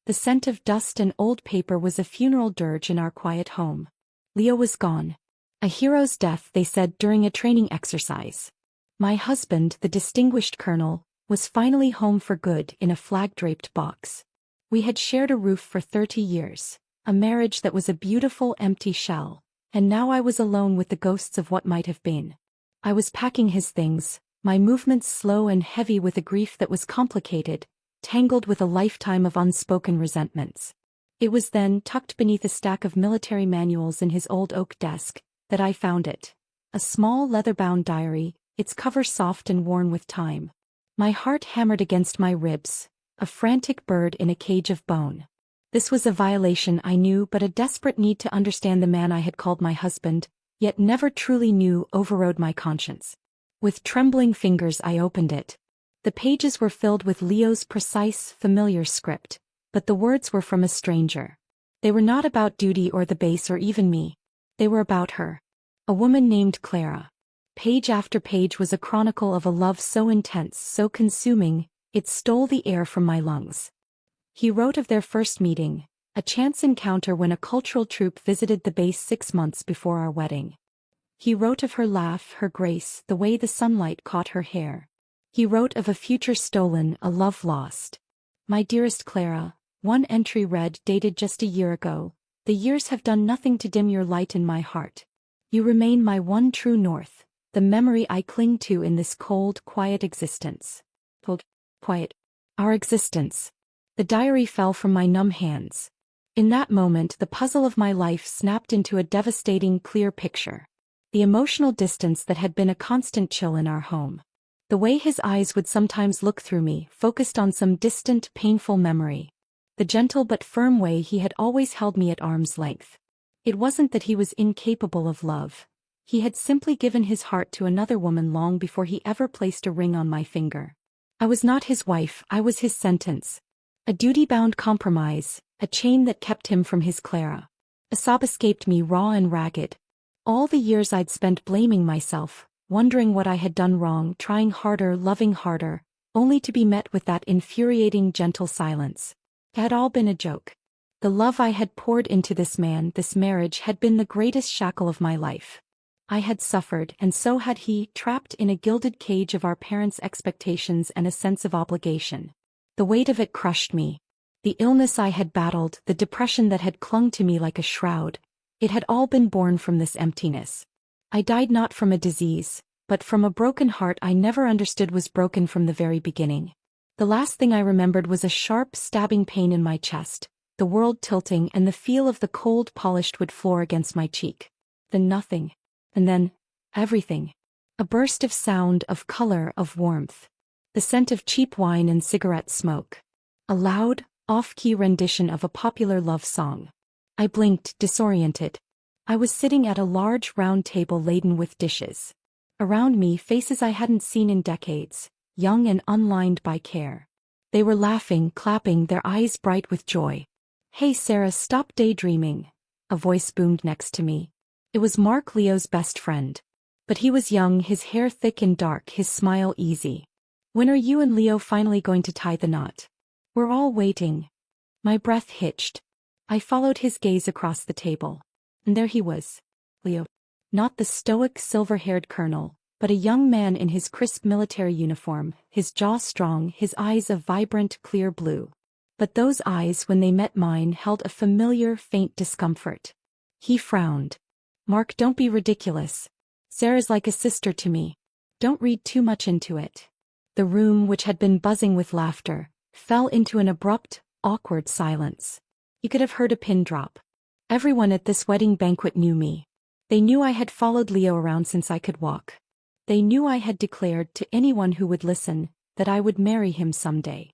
The scent of dust and old paper was a funeral dirge in our quiet home. Leo was gone. A hero's death, they said during a training exercise. My husband, the distinguished colonel, was finally home for good in a flag-draped box. We had shared a roof for 30 years, a marriage that was a beautiful empty shell, and now I was alone with the ghosts of what might have been. I was packing his things, my movements slow and heavy with a grief that was complicated, tangled with a lifetime of unspoken resentments. It was then, tucked beneath a stack of military manuals in his old oak desk, that I found it. A small leather-bound diary, its cover soft and worn with time. My heart hammered against my ribs, a frantic bird in a cage of bone. This was a violation, I knew, but a desperate need to understand the man I had called my husband, yet never truly knew, overrode my conscience. With trembling fingers I opened it. The pages were filled with Leo's precise, familiar script, but the words were from a stranger. They were not about duty or the base or even me. They were about her. A woman named Clara. Page after page was a chronicle of a love so intense, so consuming, it stole the air from my lungs. He wrote of their first meeting, a chance encounter when a cultural troupe visited the base 6 months before our wedding. He wrote of her laugh, her grace, the way the sunlight caught her hair. He wrote of a future stolen, a love lost. My dearest Clara, one entry read, dated just a year ago, the years have done nothing to dim your light in my heart. You remain my one true north, the memory I cling to in this cold, quiet existence. Cold, quiet. Our existence. The diary fell from my numb hands. In that moment the puzzle of my life snapped into a devastating, clear picture. The emotional distance that had been a constant chill in our home. The way his eyes would sometimes look through me, focused on some distant, painful memory. The gentle but firm way he had always held me at arm's length. It wasn't that he was incapable of love. He had simply given his heart to another woman long before he ever placed a ring on my finger. I was not his wife, I was his sentence. A duty-bound compromise, a chain that kept him from his Clara. A sob escaped me raw and ragged. All the years I'd spent blaming myself, wondering what I had done wrong, trying harder, loving harder, only to be met with that infuriating gentle silence. It had all been a joke. The love I had poured into this man, this marriage, had been the greatest shackle of my life. I had suffered, and so had he, trapped in a gilded cage of our parents' expectations and a sense of obligation. The weight of it crushed me. The illness I had battled, the depression that had clung to me like a shroud, it had all been born from this emptiness. I died not from a disease, but from a broken heart I never understood was broken from the very beginning. The last thing I remembered was a sharp, stabbing pain in my chest, the world tilting and the feel of the cold, polished wood floor against my cheek. Then nothing. And then, everything. A burst of sound, of color, of warmth. The scent of cheap wine and cigarette smoke. A loud, off-key rendition of a popular love song. I blinked, disoriented. I was sitting at a large round table laden with dishes. Around me, faces I hadn't seen in decades, young and unlined by care. They were laughing, clapping, their eyes bright with joy. "Hey Sarah, stop daydreaming," a voice boomed next to me. It was Mark, Leo's best friend. But he was young, his hair thick and dark, his smile easy. "When are you and Leo finally going to tie the knot? We're all waiting." My breath hitched. I followed his gaze across the table. And there he was. Leo. Not the stoic, silver-haired colonel, but a young man in his crisp military uniform, his jaw strong, his eyes a vibrant, clear blue. But those eyes, when they met mine, held a familiar, faint discomfort. He frowned. "Mark, don't be ridiculous. Sarah's like a sister to me. Don't read too much into it." The room, which had been buzzing with laughter, fell into an abrupt, awkward silence. You could have heard a pin drop. Everyone at this wedding banquet knew me. They knew I had followed Leo around since I could walk. They knew I had declared, to anyone who would listen, that I would marry him someday.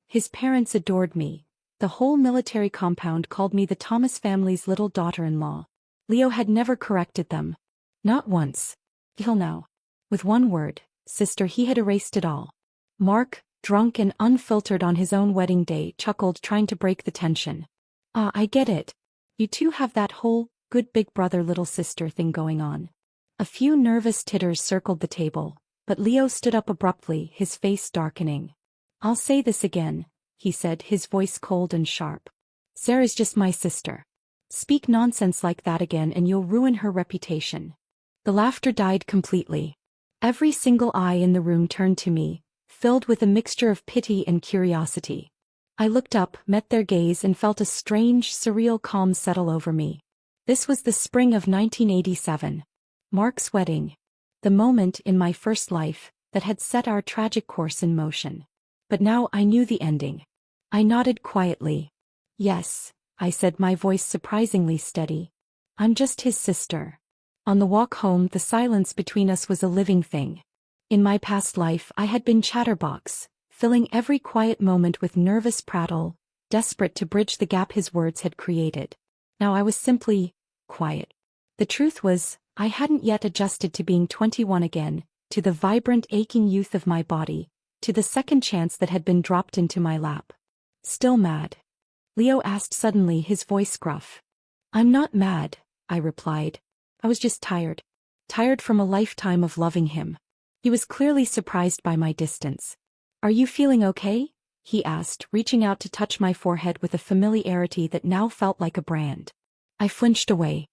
His parents adored me. The whole military compound called me the Thomas family's little daughter-in-law. Leo had never corrected them. Not once. Till now. With one word, sister, he had erased it all. Mark, drunk and unfiltered on his own wedding day, chuckled, trying to break the tension. "Ah, I get it. You two have that whole good big brother little sister thing going on." A few nervous titters circled the table, but Leo stood up abruptly, his face darkening. "I'll say this again. he said, his voice cold and sharp. Sarah's just my sister. Speak nonsense like that again and you'll ruin her reputation. The laughter died completely. Every single eye in the room turned to me, filled with a mixture of pity and curiosity. I looked up, met their gaze and felt a strange, surreal calm settle over me. This was the spring of 1987. Mark's wedding. The moment in my first life that had set our tragic course in motion. But now I knew the ending. I nodded quietly. Yes, I said, my voice surprisingly steady. I'm just his sister. On the walk home, the silence between us was a living thing. In my past life, I had been chatterbox, filling every quiet moment with nervous prattle, desperate to bridge the gap his words had created. Now I was simply quiet. The truth was, I hadn't yet adjusted to being 21 again, to the vibrant, aching youth of my body, to the second chance that had been dropped into my lap. Still mad? Leo asked suddenly, his voice gruff. I'm not mad, I replied. I was just tired. Tired from a lifetime of loving him. He was clearly surprised by my distance. Are you feeling okay? He asked, reaching out to touch my forehead with a familiarity that now felt like a brand. I flinched away.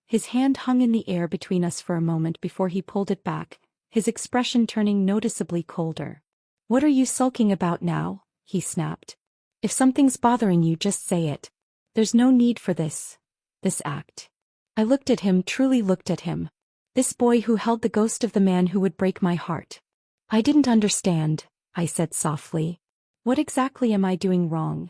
His hand hung in the air between us for a moment before he pulled it back, his expression turning noticeably colder. What are you sulking about now? He snapped. If something's bothering you, just say it. There's no need for this act. I looked at him, truly looked at him. This boy who held the ghost of the man who would break my heart. I didn't understand, I said softly. What exactly am I doing wrong?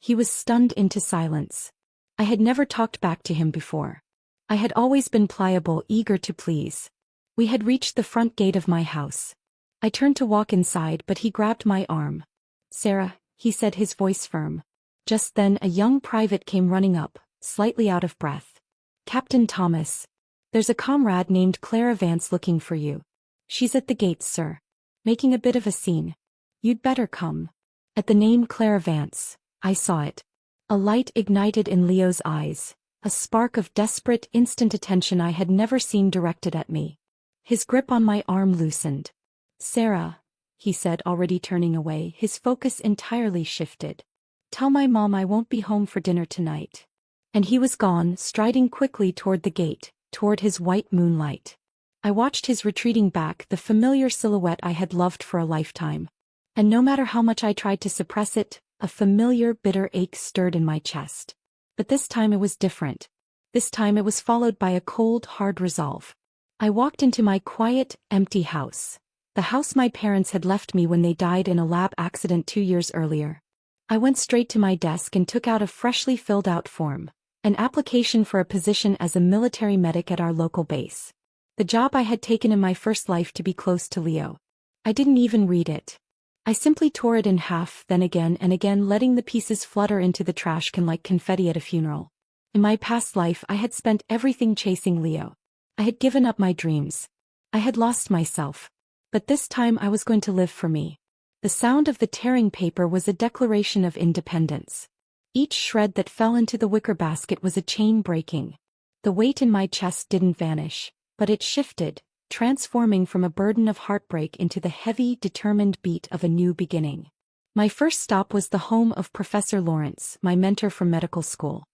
He was stunned into silence. I had never talked back to him before. I had always been pliable, eager to please. We had reached the front gate of my house. I turned to walk inside, but he grabbed my arm. Sarah, he said, his voice firm. Just then a young private came running up, slightly out of breath. Captain Thomas. There's a comrade named Clara Vance looking for you. She's at the gates, sir. Making a bit of a scene. You'd better come. At the name Clara Vance, I saw it. A light ignited in Leo's eyes, a spark of desperate, instant attention I had never seen directed at me. His grip on my arm loosened. Sarah, he said, already turning away, his focus entirely shifted. Tell my mom I won't be home for dinner tonight. And he was gone, striding quickly toward the gate, toward his white moonlight. I watched his retreating back, the familiar silhouette I had loved for a lifetime. And no matter how much I tried to suppress it, a familiar, bitter ache stirred in my chest. But this time it was different. This time it was followed by a cold, hard resolve. I walked into my quiet, empty house. The house my parents had left me when they died in a lab accident 2 years earlier. I went straight to my desk and took out a freshly filled out form. An application for a position as a military medic at our local base. The job I had taken in my first life to be close to Leo. I didn't even read it. I simply tore it in half, then again and again, letting the pieces flutter into the trash can like confetti at a funeral. In my past life I had spent everything chasing Leo. I had given up my dreams. I had lost myself. But this time I was going to live for me. The sound of the tearing paper was a declaration of independence. Each shred that fell into the wicker basket was a chain breaking. The weight in my chest didn't vanish, but it shifted, transforming from a burden of heartbreak into the heavy, determined beat of a new beginning. My first stop was the home of Professor Lawrence, my mentor from medical school.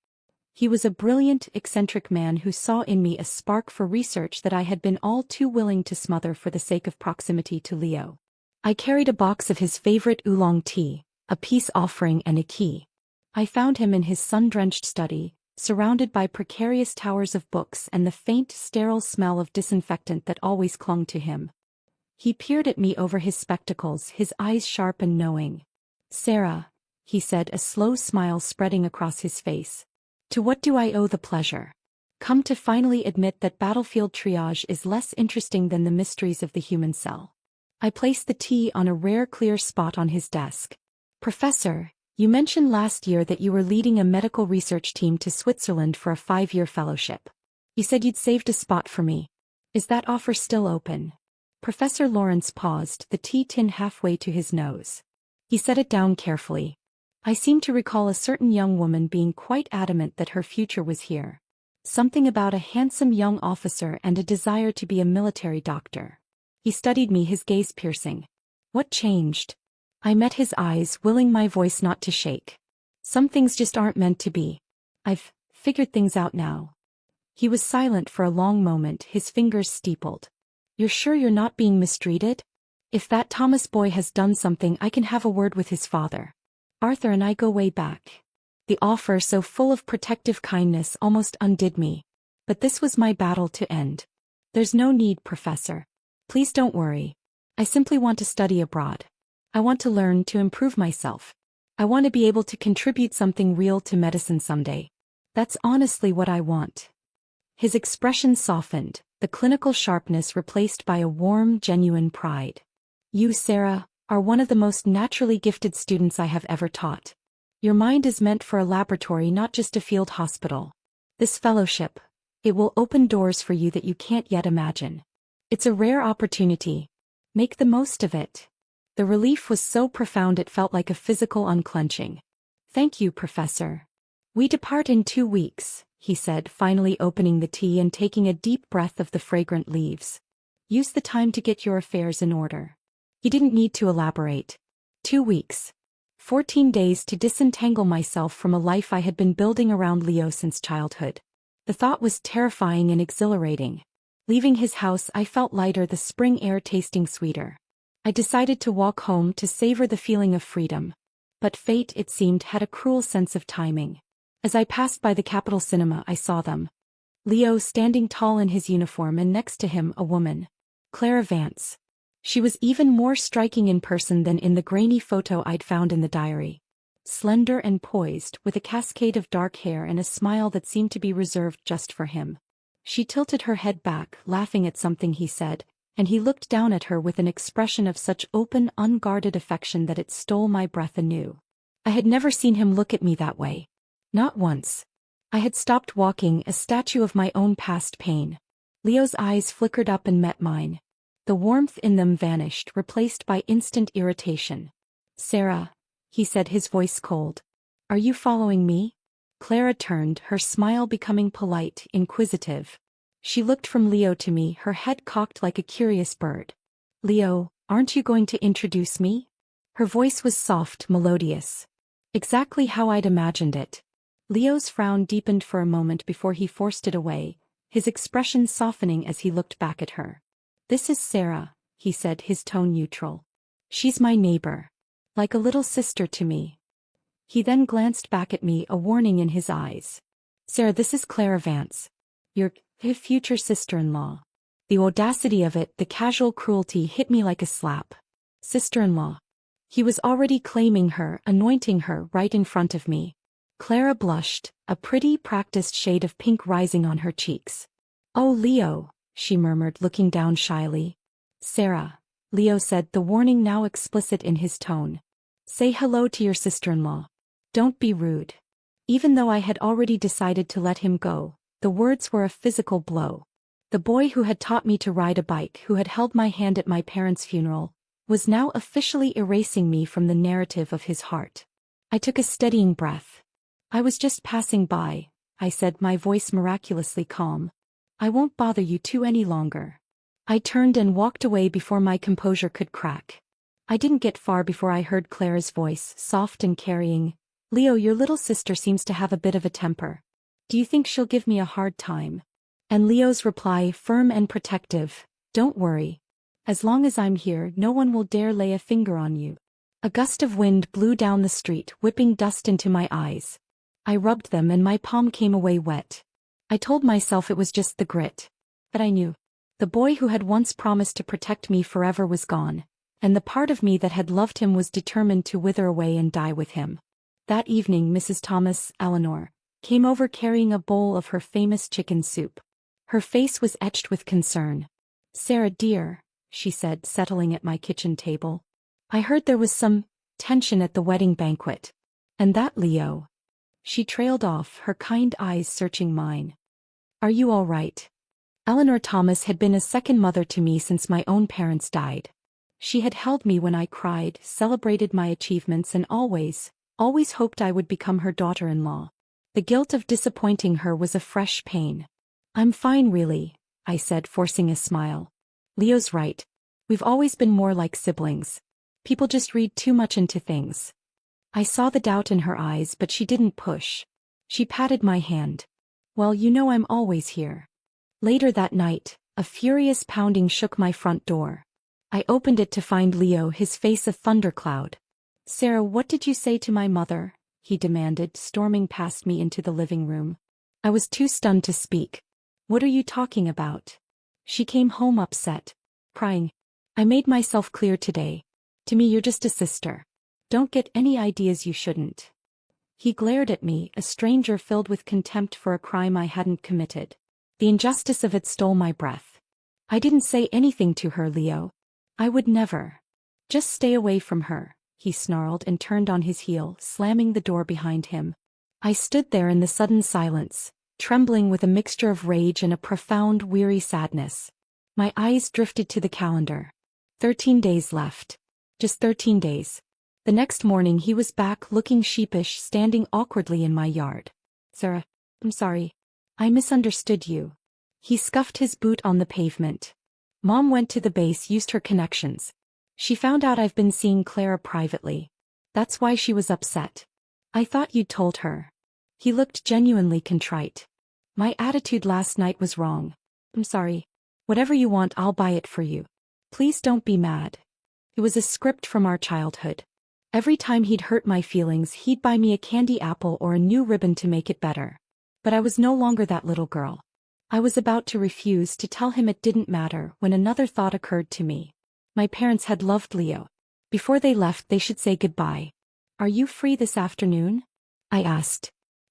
He was a brilliant, eccentric man who saw in me a spark for research that I had been all too willing to smother for the sake of proximity to Leo. I carried a box of his favorite oolong tea, a peace offering and a key. I found him in his sun-drenched study, surrounded by precarious towers of books and the faint, sterile smell of disinfectant that always clung to him. He peered at me over his spectacles, his eyes sharp and knowing. Sarah, he said, a slow smile spreading across his face. To what do I owe the pleasure? Come to finally admit that battlefield triage is less interesting than the mysteries of the human cell. I placed the tea on a rare clear spot on his desk. Professor, you mentioned last year that you were leading a medical research team to Switzerland for a 5-year fellowship. You said you'd saved a spot for me. Is that offer still open? Professor Lawrence paused, the tea tin halfway to his nose. He set it down carefully. I seem to recall a certain young woman being quite adamant that her future was here. Something about a handsome young officer and a desire to be a military doctor. He studied me, his gaze piercing. What changed? I met his eyes, willing my voice not to shake. Some things just aren't meant to be. I've figured things out now. He was silent for a long moment, his fingers steepled. You're sure you're not being mistreated? If that Thomas boy has done something, I can have a word with his father. Arthur and I go way back. The offer, so full of protective kindness, almost undid me. But this was my battle to end. There's no need, Professor. Please don't worry. I simply want to study abroad. I want to learn to improve myself. I want to be able to contribute something real to medicine someday. That's honestly what I want. His expression softened, the clinical sharpness replaced by a warm, genuine pride. You, Sarah, are one of the most naturally gifted students I have ever taught. Your mind is meant for a laboratory, not just a field hospital. This fellowship, it will open doors for you that you can't yet imagine. It's a rare opportunity. Make the most of it. The relief was so profound it felt like a physical unclenching. Thank you, Professor. We depart in 2 weeks, he said, finally opening the tea and taking a deep breath of the fragrant leaves. Use the time to get your affairs in order. He didn't need to elaborate. 2 weeks. 14 days to disentangle myself from a life I had been building around Leo since childhood. The thought was terrifying and exhilarating. Leaving his house, I felt lighter, the spring air tasting sweeter. I decided to walk home to savor the feeling of freedom. But fate, it seemed, had a cruel sense of timing. As I passed by the Capitol Cinema, I saw them. Leo standing tall in his uniform, and next to him a woman. Clara Vance. She was even more striking in person than in the grainy photo I'd found in the diary. Slender and poised, with a cascade of dark hair and a smile that seemed to be reserved just for him. She tilted her head back, laughing at something he said, and he looked down at her with an expression of such open, unguarded affection that it stole my breath anew. I had never seen him look at me that way. Not once. I had stopped walking, a statue of my own past pain. Leo's eyes flickered up and met mine. The warmth in them vanished, replaced by instant irritation. Sarah, he said, his voice cold. Are you following me? Clara turned, her smile becoming polite, inquisitive. She looked from Leo to me, her head cocked like a curious bird. Leo, aren't you going to introduce me? Her voice was soft, melodious. Exactly how I'd imagined it. Leo's frown deepened for a moment before he forced it away, his expression softening as he looked back at her. This is Sarah, he said, his tone neutral. She's my neighbor. Like a little sister to me. He then glanced back at me, a warning in his eyes. Sarah, this is Clara Vance. Your future sister-in-law. The audacity of it, the casual cruelty, hit me like a slap. Sister-in-law. He was already claiming her, anointing her right in front of me. Clara blushed, a pretty, practiced shade of pink rising on her cheeks. Oh, Leo, she murmured, looking down shyly. Sarah, Leo said, the warning now explicit in his tone. Say hello to your sister-in-law. Don't be rude. Even though I had already decided to let him go, the words were a physical blow. The boy who had taught me to ride a bike, who had held my hand at my parents' funeral, was now officially erasing me from the narrative of his heart. I took a steadying breath. I was just passing by, I said, my voice miraculously calm. I won't bother you two any longer. I turned and walked away before my composure could crack. I didn't get far before I heard Clara's voice, soft and carrying. Leo, your little sister seems to have a bit of a temper. Do you think she'll give me a hard time? And Leo's reply, firm and protective. Don't worry. As long as I'm here, no one will dare lay a finger on you. A gust of wind blew down the street, whipping dust into my eyes. I rubbed them and my palm came away wet. I told myself it was just the grit. But I knew. The boy who had once promised to protect me forever was gone, and the part of me that had loved him was determined to wither away and die with him. That evening Mrs. Thomas, Eleanor, came over carrying a bowl of her famous chicken soup. Her face was etched with concern. Sarah dear, she said, settling at my kitchen table. I heard there was some tension at the wedding banquet. And that Leo. She trailed off, her kind eyes searching mine. Are you all right? Eleanor Thomas had been a second mother to me since my own parents died. She had held me when I cried, celebrated my achievements, and always hoped I would become her daughter-in-law. The guilt of disappointing her was a fresh pain. I'm fine really, I said, forcing a smile. Leo's right. We've always been more like siblings. People just read too much into things. I saw the doubt in her eyes, but she didn't push. She patted my hand. Well, you know I'm always here. Later that night, a furious pounding shook my front door. I opened it to find Leo, his face a thundercloud. Sarah, what did you say to my mother? He demanded, storming past me into the living room. I was too stunned to speak. What are you talking about? She came home upset, crying. I made myself clear today. To me you're just a sister. Don't get any ideas you shouldn't. He glared at me, a stranger filled with contempt for a crime I hadn't committed. The injustice of it stole my breath. I didn't say anything to her, Leo. I would never. Just stay away from her, he snarled and turned on his heel, slamming the door behind him. I stood there in the sudden silence, trembling with a mixture of rage and a profound, weary sadness. My eyes drifted to the calendar. 13 days left. Just 13 days. The next morning he was back, looking sheepish, standing awkwardly in my yard. Sarah, I'm sorry. I misunderstood you. He scuffed his boot on the pavement. Mom went to the base, used her connections. She found out I've been seeing Clara privately. That's why she was upset. I thought you'd told her. He looked genuinely contrite. My attitude last night was wrong. I'm sorry. Whatever you want, I'll buy it for you. Please don't be mad. It was a script from our childhood. Every time he'd hurt my feelings, he'd buy me a candy apple or a new ribbon to make it better. But I was no longer that little girl. I was about to refuse to tell him it didn't matter when another thought occurred to me. My parents had loved Leo. Before they left, they should say goodbye. Are you free this afternoon? I asked.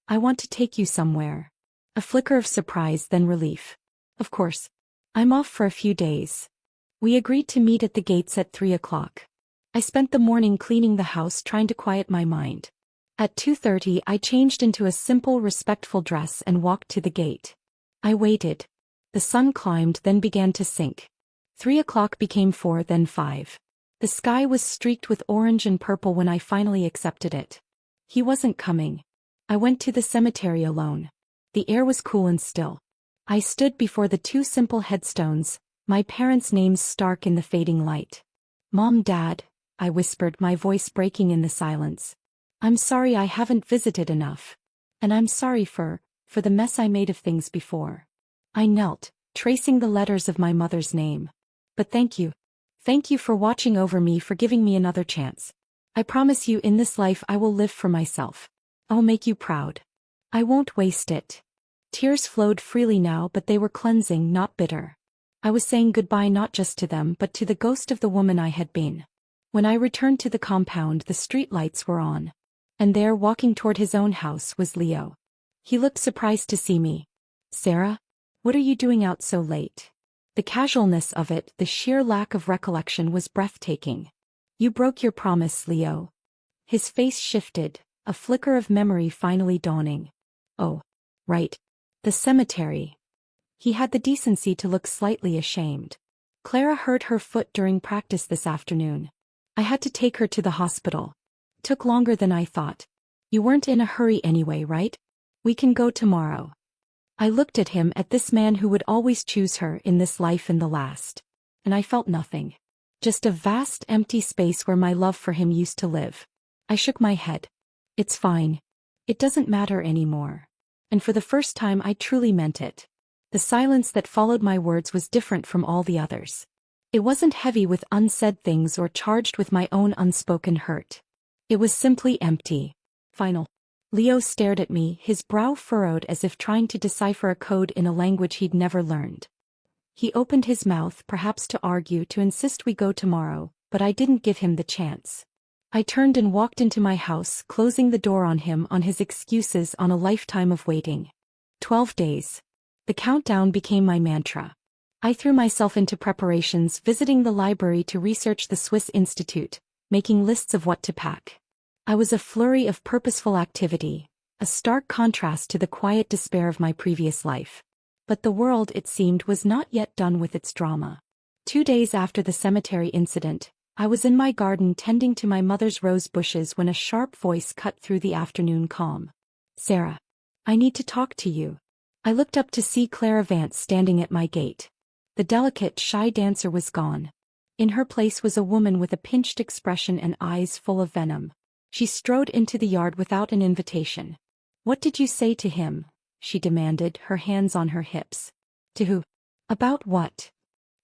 I want to take you somewhere. A flicker of surprise, then relief. Of course. I'm off for a few days. We agreed to meet at the gates at 3 o'clock. I spent the morning cleaning the house, trying to quiet my mind. At 2:30 I changed into a simple, respectful dress and walked to the gate. I waited. The sun climbed, then began to sink. 3 o'clock became 4, then 5. The sky was streaked with orange and purple when I finally accepted it. He wasn't coming. I went to the cemetery alone. The air was cool and still. I stood before the 2 simple headstones, my parents' names stark in the fading light. Mom, Dad, I whispered, my voice breaking in the silence. I'm sorry I haven't visited enough. And I'm sorry for the mess I made of things before. I knelt, tracing the letters of my mother's name. But thank you. Thank you for watching over me, for giving me another chance. I promise you, in this life I will live for myself. I'll make you proud. I won't waste it. Tears flowed freely now, but they were cleansing, not bitter. I was saying goodbye not just to them but to the ghost of the woman I had been. When I returned to the compound, the street lights were on. And there, walking toward his own house, was Leo. He looked surprised to see me. Sarah? What are you doing out so late? The casualness of it, the sheer lack of recollection, was breathtaking. You broke your promise, Leo. His face shifted, a flicker of memory finally dawning. Oh, right. The cemetery. He had the decency to look slightly ashamed. Clara hurt her foot during practice this afternoon. I had to take her to the hospital. It took longer than I thought. You weren't in a hurry anyway, right? We can go tomorrow. I looked at him, at this man who would always choose her in this life and the last. And I felt nothing. Just a vast empty space where my love for him used to live. I shook my head. It's fine. It doesn't matter anymore. And for the first time I truly meant it. The silence that followed my words was different from all the others. It wasn't heavy with unsaid things or charged with my own unspoken hurt. It was simply empty. Final. Leo stared at me, his brow furrowed as if trying to decipher a code in a language he'd never learned. He opened his mouth, perhaps to argue, to insist we go tomorrow, but I didn't give him the chance. I turned and walked into my house, closing the door on him, on his excuses, on a lifetime of waiting. 12 days. The countdown became my mantra. I threw myself into preparations, visiting the library to research the Swiss Institute, making lists of what to pack. I was a flurry of purposeful activity, a stark contrast to the quiet despair of my previous life. But the world, it seemed, was not yet done with its drama. 2 days after the cemetery incident, I was in my garden tending to my mother's rose bushes when a sharp voice cut through the afternoon calm. Sarah, I need to talk to you. I looked up to see Clara Vance standing at my gate. The delicate, shy dancer was gone. In her place was a woman with a pinched expression and eyes full of venom. She strode into the yard without an invitation. "What did you say to him?" she demanded, her hands on her hips. "To who? About what?"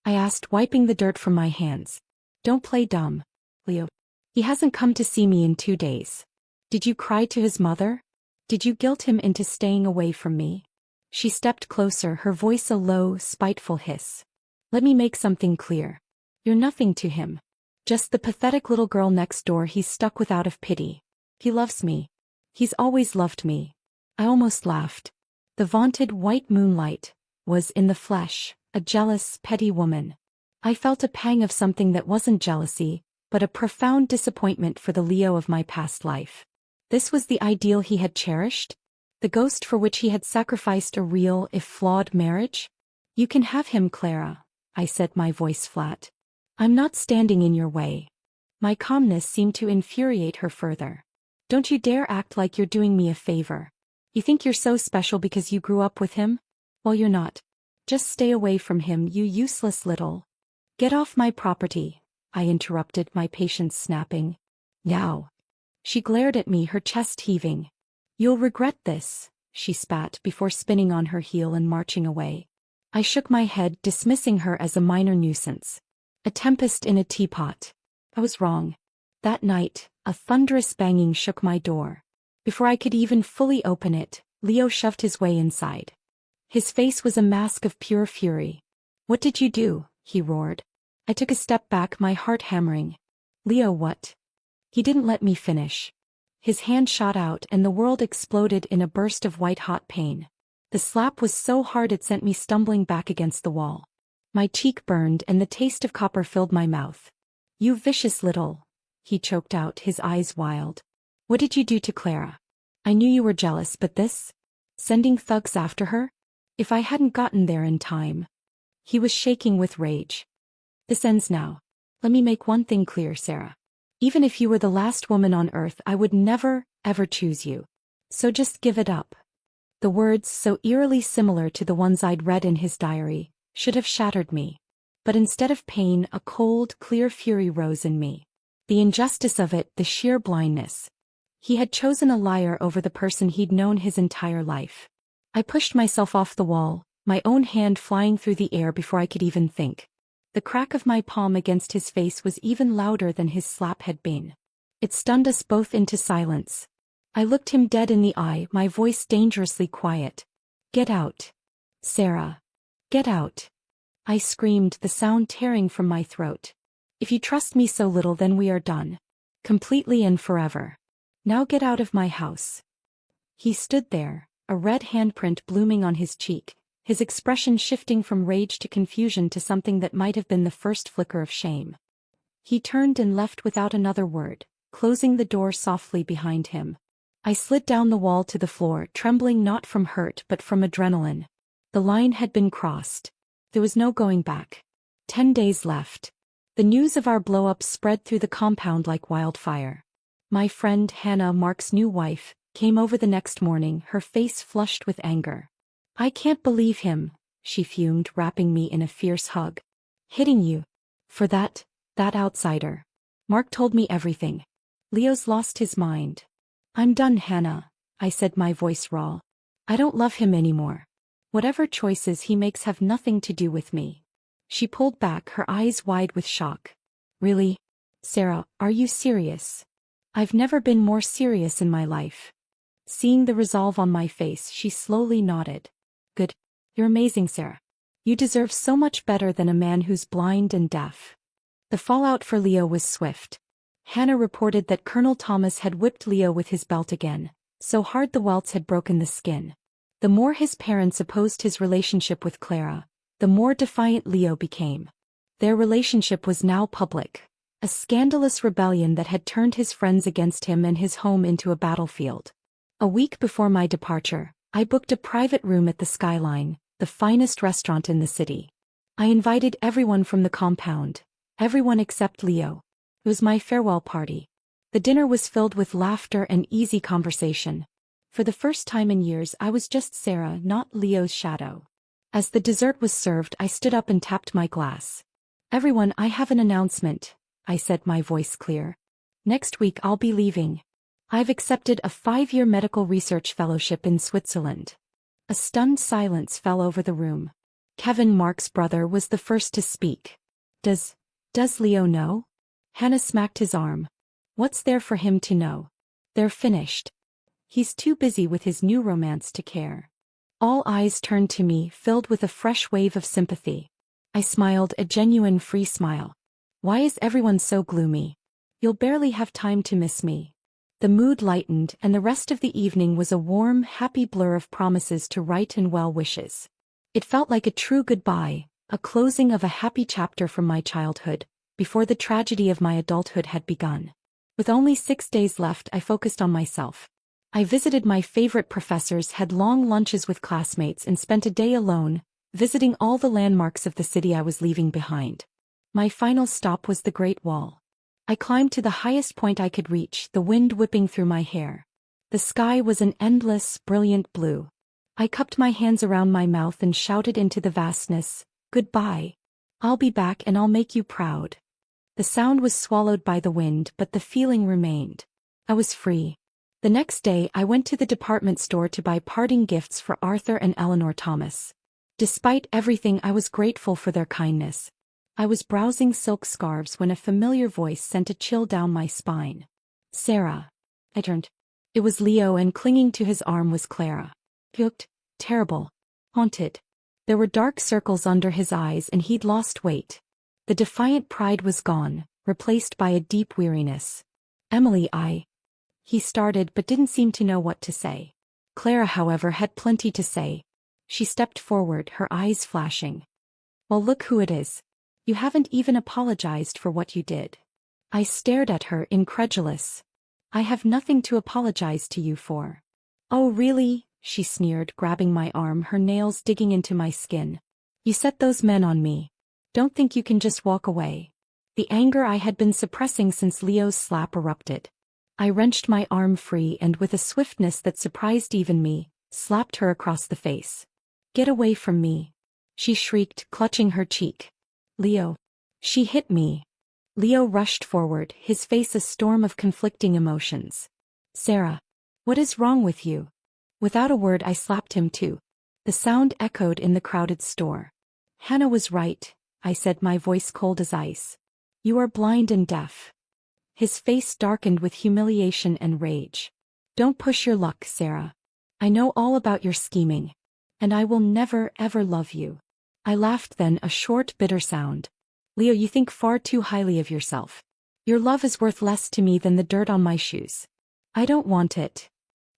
I asked, wiping the dirt from my hands. "Don't play dumb, Leo. He hasn't come to see me in 2 days. Did you cry to his mother? Did you guilt him into staying away from me?" She stepped closer, her voice a low, spiteful hiss. "Let me make something clear. You're nothing to him. Just the pathetic little girl next door he's stuck with out of pity. He loves me. He's always loved me." I almost laughed. The vaunted white moonlight was, in the flesh, a jealous, petty woman. I felt a pang of something that wasn't jealousy, but a profound disappointment for the Leo of my past life. This was the ideal he had cherished? The ghost for which he had sacrificed a real, if flawed, marriage? "You can have him, Clara," I said, my voice flat. "I'm not standing in your way." My calmness seemed to infuriate her further. "Don't you dare act like you're doing me a favor. You think you're so special because you grew up with him? Well, you're not. Just stay away from him, you useless little—" "Get off my property," I interrupted, my patience snapping. "Yow." She glared at me, her chest heaving. "You'll regret this," she spat before spinning on her heel and marching away. I shook my head, dismissing her as a minor nuisance. A tempest in a teapot. I was wrong. That night, a thunderous banging shook my door. Before I could even fully open it, Leo shoved his way inside. His face was a mask of pure fury. "What did you do?" he roared. I took a step back, my heart hammering. "Leo, what?" He didn't let me finish. His hand shot out and the world exploded in a burst of white-hot pain. The slap was so hard it sent me stumbling back against the wall. My cheek burned and the taste of copper filled my mouth. "You vicious little—" he choked out, his eyes wild. "What did you do to Clara? I knew you were jealous, but this? Sending thugs after her? If I hadn't gotten there in time." He was shaking with rage. "This ends now. Let me make one thing clear, Sarah. Even if you were the last woman on earth, I would never, ever choose you. So just give it up." The words, so eerily similar to the ones I'd read in his diary, should have shattered me. But instead of pain, a cold, clear fury rose in me. The injustice of it, the sheer blindness. He had chosen a liar over the person he'd known his entire life. I pushed myself off the wall, my own hand flying through the air before I could even think. The crack of my palm against his face was even louder than his slap had been. It stunned us both into silence. I looked him dead in the eye, my voice dangerously quiet. "Get out. Sarah. Get out." I screamed, the sound tearing from my throat. "If you trust me so little, then we are done. Completely and forever. Now get out of my house." He stood there, a red handprint blooming on his cheek, his expression shifting from rage to confusion to something that might have been the first flicker of shame. He turned and left without another word, closing the door softly behind him. I slid down the wall to the floor, trembling not from hurt but from adrenaline. The line had been crossed. There was no going back. 10 days left. The news of our blow-up spread through the compound like wildfire. My friend Hannah, Mark's new wife, came over the next morning, her face flushed with anger. "I can't believe him," she fumed, wrapping me in a fierce hug. "Hitting you. For that outsider. Mark told me everything. Leo's lost his mind." "I'm done, Hannah," I said, my voice raw. "I don't love him anymore. Whatever choices he makes have nothing to do with me." She pulled back, her eyes wide with shock. "Really? Sarah, are you serious?" "I've never been more serious in my life." Seeing the resolve on my face, she slowly nodded. "Good. You're amazing, Sarah. You deserve so much better than a man who's blind and deaf." The fallout for Leo was swift. Hannah reported that Colonel Thomas had whipped Leo with his belt again, so hard the welts had broken the skin. The more his parents opposed his relationship with Clara, the more defiant Leo became. Their relationship was now public, a scandalous rebellion that had turned his friends against him and his home into a battlefield. A week before my departure, I booked a private room at the Skyline, the finest restaurant in the city. I invited everyone from the compound, everyone except Leo. It was my farewell party. The dinner was filled with laughter and easy conversation. For the first time in years, I was just Sarah, not Leo's shadow. As the dessert was served, I stood up and tapped my glass. Everyone, I have an announcement, I said, my voice clear. Next week I'll be leaving. I've accepted a 5-year medical research fellowship in Switzerland. A stunned silence fell over the room. Kevin, Mark's brother, was the first to speak. Does Leo know? Hannah smacked his arm. What's there for him to know? They're finished. He's too busy with his new romance to care. All eyes turned to me, filled with a fresh wave of sympathy. I smiled, a genuine free smile. Why is everyone so gloomy? You'll barely have time to miss me. The mood lightened, and the rest of the evening was a warm, happy blur of promises to right and well wishes. It felt like a true goodbye, a closing of a happy chapter from my childhood, before the tragedy of my adulthood had begun. With only 6 days left, I focused on myself. I visited my favorite professors, had long lunches with classmates, and spent a day alone, visiting all the landmarks of the city I was leaving behind. My final stop was the Great Wall. I climbed to the highest point I could reach, the wind whipping through my hair. The sky was an endless, brilliant blue. I cupped my hands around my mouth and shouted into the vastness, "Goodbye. I'll be back and I'll make you proud." The sound was swallowed by the wind, but the feeling remained. I was free. The next day I went to the department store to buy parting gifts for Arthur and Eleanor Thomas. Despite everything, I was grateful for their kindness. I was browsing silk scarves when a familiar voice sent a chill down my spine. "Sarah." I turned. It was Leo, and clinging to his arm was Clara. He looked terrible. Haunted. There were dark circles under his eyes, and he'd lost weight. The defiant pride was gone, replaced by a deep weariness. "Emily, He started but didn't seem to know what to say. Clara, however, had plenty to say. She stepped forward, her eyes flashing. "Well, look who it is. You haven't even apologized for what you did." I stared at her, incredulous. "I have nothing to apologize to you for." "Oh, really?" she sneered, grabbing my arm, her nails digging into my skin. "You set those men on me. Don't think you can just walk away." The anger I had been suppressing since Leo's slap erupted. I wrenched my arm free and, with a swiftness that surprised even me, slapped her across the face. "Get away from me," she shrieked, clutching her cheek. "Leo." She hit me. Leo rushed forward, his face a storm of conflicting emotions. "Sarah. What is wrong with you?" Without a word I slapped him too. The sound echoed in the crowded store. "Hannah was right," I said, my voice cold as ice. "You are blind and deaf." His face darkened with humiliation and rage. "Don't push your luck, Sarah. I know all about your scheming. And I will never, ever love you." I laughed then, a short, bitter sound. "Leo, you think far too highly of yourself. Your love is worth less to me than the dirt on my shoes." "I don't want it."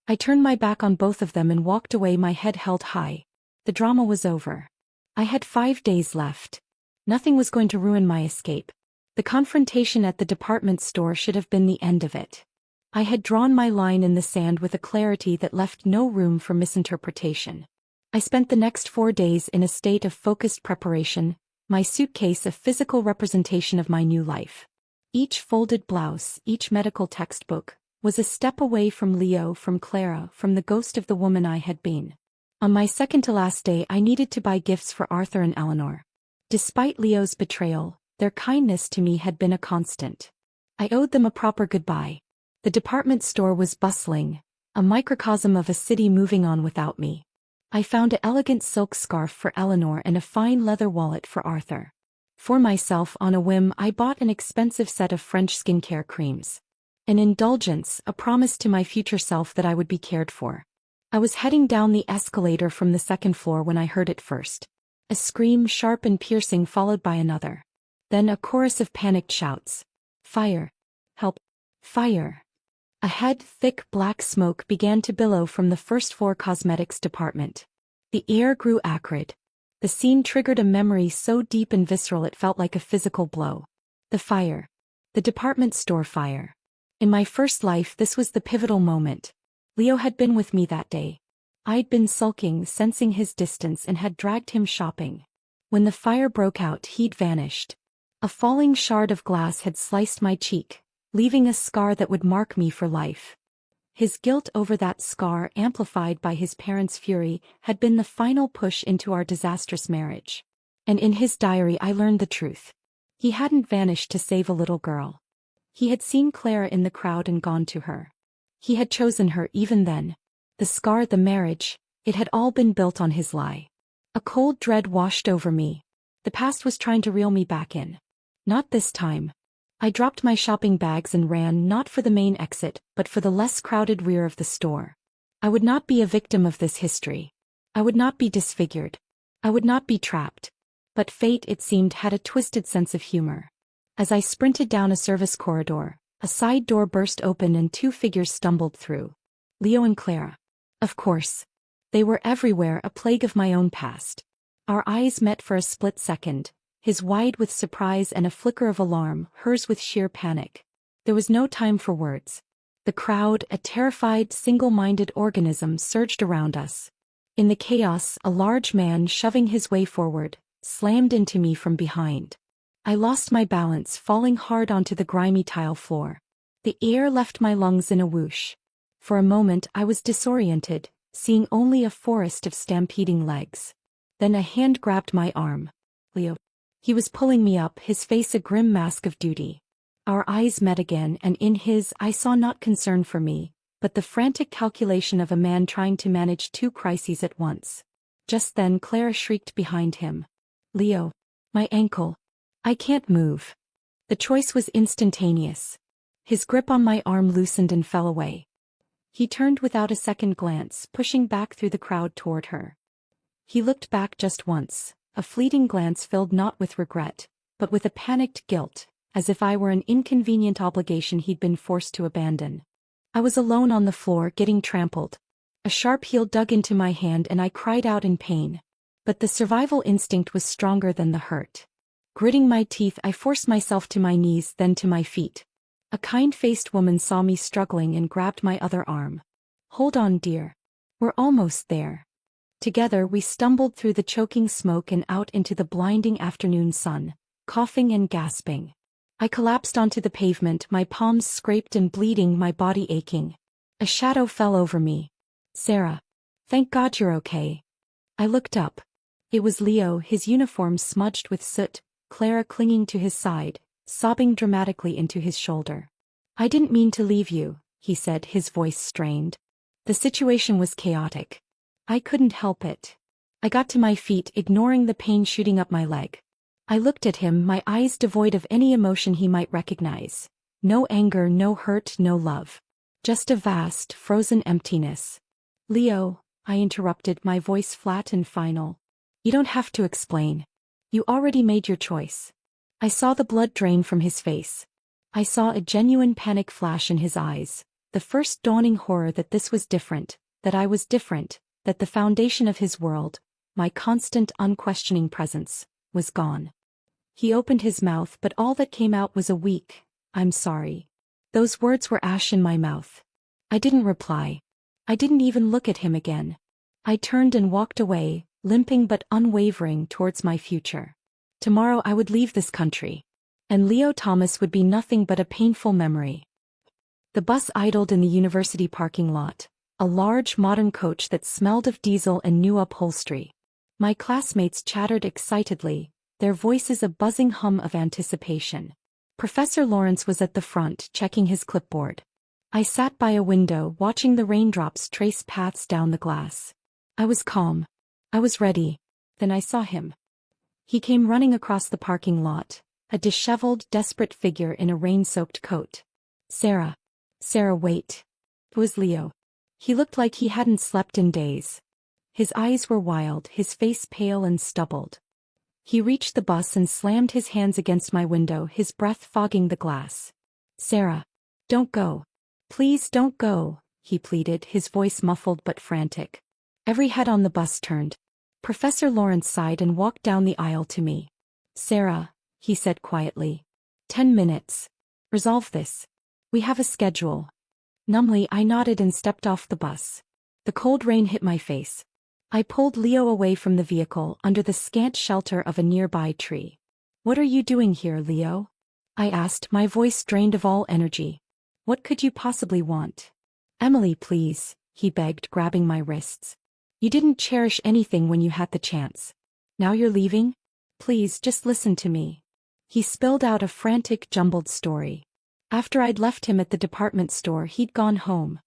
I turned my back on both of them and walked away, my head held high. The drama was over. I had 5 days left. Nothing was going to ruin my escape. The confrontation at the department store should have been the end of it. I had drawn my line in the sand with a clarity that left no room for misinterpretation. I spent the next 4 days in a state of focused preparation, my suitcase a physical representation of my new life. Each folded blouse, each medical textbook, was a step away from Leo, from Clara, from the ghost of the woman I had been. On my second-to-last day I needed to buy gifts for Arthur and Eleanor. Despite Leo's betrayal, their kindness to me had been a constant. I owed them a proper goodbye. The department store was bustling, a microcosm of a city moving on without me. I found an elegant silk scarf for Eleanor and a fine leather wallet for Arthur. For myself, on a whim, I bought an expensive set of French skincare creams. An indulgence, a promise to my future self that I would be cared for. I was heading down the escalator from the second floor when I heard it first. A scream, sharp and piercing, followed by another. Then a chorus of panicked shouts. "Fire! Help! Fire!" Ahead, thick black smoke began to billow from the first-floor cosmetics department. The air grew acrid. The scene triggered a memory so deep and visceral it felt like a physical blow. The fire. The department store fire. In my first life, this was the pivotal moment. Leo had been with me that day. I'd been sulking, sensing his distance, and had dragged him shopping. When the fire broke out, he'd vanished. A falling shard of glass had sliced my cheek, leaving a scar that would mark me for life. His guilt over that scar, amplified by his parents' fury, had been the final push into our disastrous marriage. And in his diary I learned the truth. He hadn't vanished to save a little girl. He had seen Clara in the crowd and gone to her. He had chosen her even then. The scar, the marriage, it had all been built on his lie. A cold dread washed over me. The past was trying to reel me back in. Not this time. I dropped my shopping bags and ran not for the main exit, but for the less crowded rear of the store. I would not be a victim of this history. I would not be disfigured. I would not be trapped. But fate, it seemed, had a twisted sense of humor. As I sprinted down a service corridor, a side door burst open and two figures stumbled through. Leo and Clara. Of course. They were everywhere, a plague of my own past. Our eyes met for a split second, his wide with surprise and a flicker of alarm, hers with sheer panic. There was no time for words. The crowd, a terrified, single-minded organism, surged around us. In the chaos, a large man shoving his way forward, slammed into me from behind. I lost my balance, falling hard onto the grimy tile floor. The air left my lungs in a whoosh. For a moment I was disoriented, seeing only a forest of stampeding legs. Then a hand grabbed my arm. Leo. He was pulling me up, his face a grim mask of duty. Our eyes met again, and in his I saw not concern for me, but the frantic calculation of a man trying to manage two crises at once. Just then Clara shrieked behind him. Leo. My ankle. I can't move. The choice was instantaneous. His grip on my arm loosened and fell away. He turned without a second glance, pushing back through the crowd toward her. He looked back just once, a fleeting glance filled not with regret, but with a panicked guilt, as if I were an inconvenient obligation he'd been forced to abandon. I was alone on the floor, getting trampled. A sharp heel dug into my hand and I cried out in pain. But the survival instinct was stronger than the hurt. Gritting my teeth, I forced myself to my knees, then to my feet. A kind-faced woman saw me struggling and grabbed my other arm. Hold on, dear. We're almost there. Together we stumbled through the choking smoke and out into the blinding afternoon sun, coughing and gasping. I collapsed onto the pavement, my palms scraped and bleeding, my body aching. A shadow fell over me. Sarah. Thank God you're okay. I looked up. It was Leo, his uniform smudged with soot, Clara clinging to his side, sobbing dramatically into his shoulder. I didn't mean to leave you, he said, his voice strained. The situation was chaotic. I couldn't help it. I got to my feet, ignoring the pain shooting up my leg. I looked at him, my eyes devoid of any emotion he might recognize. No anger, no hurt, no love. Just a vast, frozen emptiness. Leo, I interrupted, my voice flat and final. You don't have to explain. You already made your choice. I saw the blood drain from his face. I saw a genuine panic flash in his eyes, the first dawning horror that this was different, that I was different, that the foundation of his world, my constant unquestioning presence, was gone. He opened his mouth, but all that came out was a weak, I'm sorry. Those words were ash in my mouth. I didn't reply. I didn't even look at him again. I turned and walked away, limping but unwavering towards my future. Tomorrow I would leave this country. And Leo Thomas would be nothing but a painful memory. The bus idled in the university parking lot, a large modern coach that smelled of diesel and new upholstery. My classmates chattered excitedly, their voices a buzzing hum of anticipation. Professor Lawrence was at the front, checking his clipboard. I sat by a window, watching the raindrops trace paths down the glass. I was calm. I was ready. Then I saw him. He came running across the parking lot, a disheveled, desperate figure in a rain-soaked coat. Sarah. Sarah, wait. It was Leo. He looked like he hadn't slept in days. His eyes were wild, his face pale and stubbled. He reached the bus and slammed his hands against my window, his breath fogging the glass. Sarah. Don't go. Please don't go, he pleaded, his voice muffled but frantic. Every head on the bus turned. Professor Lawrence sighed and walked down the aisle to me. Sarah, he said quietly. 10 minutes. Resolve this. We have a schedule. Numbly I nodded and stepped off the bus. The cold rain hit my face. I pulled Leo away from the vehicle under the scant shelter of a nearby tree. What are you doing here, Leo? I asked, my voice drained of all energy. What could you possibly want? Emily, please, he begged, grabbing my wrists. You didn't cherish anything when you had the chance. Now you're leaving? Please, just listen to me. He spilled out a frantic, jumbled story. After I'd left him at the department store, he'd gone home.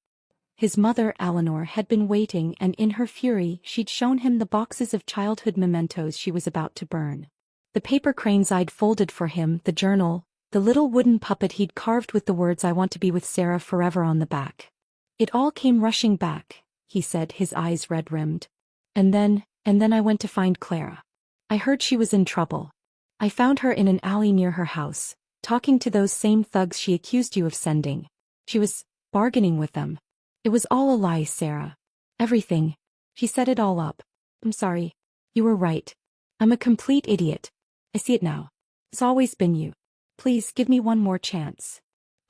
His mother, Eleanor, had been waiting, and in her fury, she'd shown him the boxes of childhood mementos she was about to burn. The paper cranes I'd folded for him, the journal, the little wooden puppet he'd carved with the words "I want to be with Sarah forever" on the back. It all came rushing back, he said, his eyes red-rimmed. And then I went to find Clara. I heard she was in trouble. I found her in an alley near her house, talking to those same thugs she accused you of sending. She was bargaining with them. It was all a lie, Sarah. Everything. She set it all up. I'm sorry. You were right. I'm a complete idiot. I see it now. It's always been you. Please give me one more chance.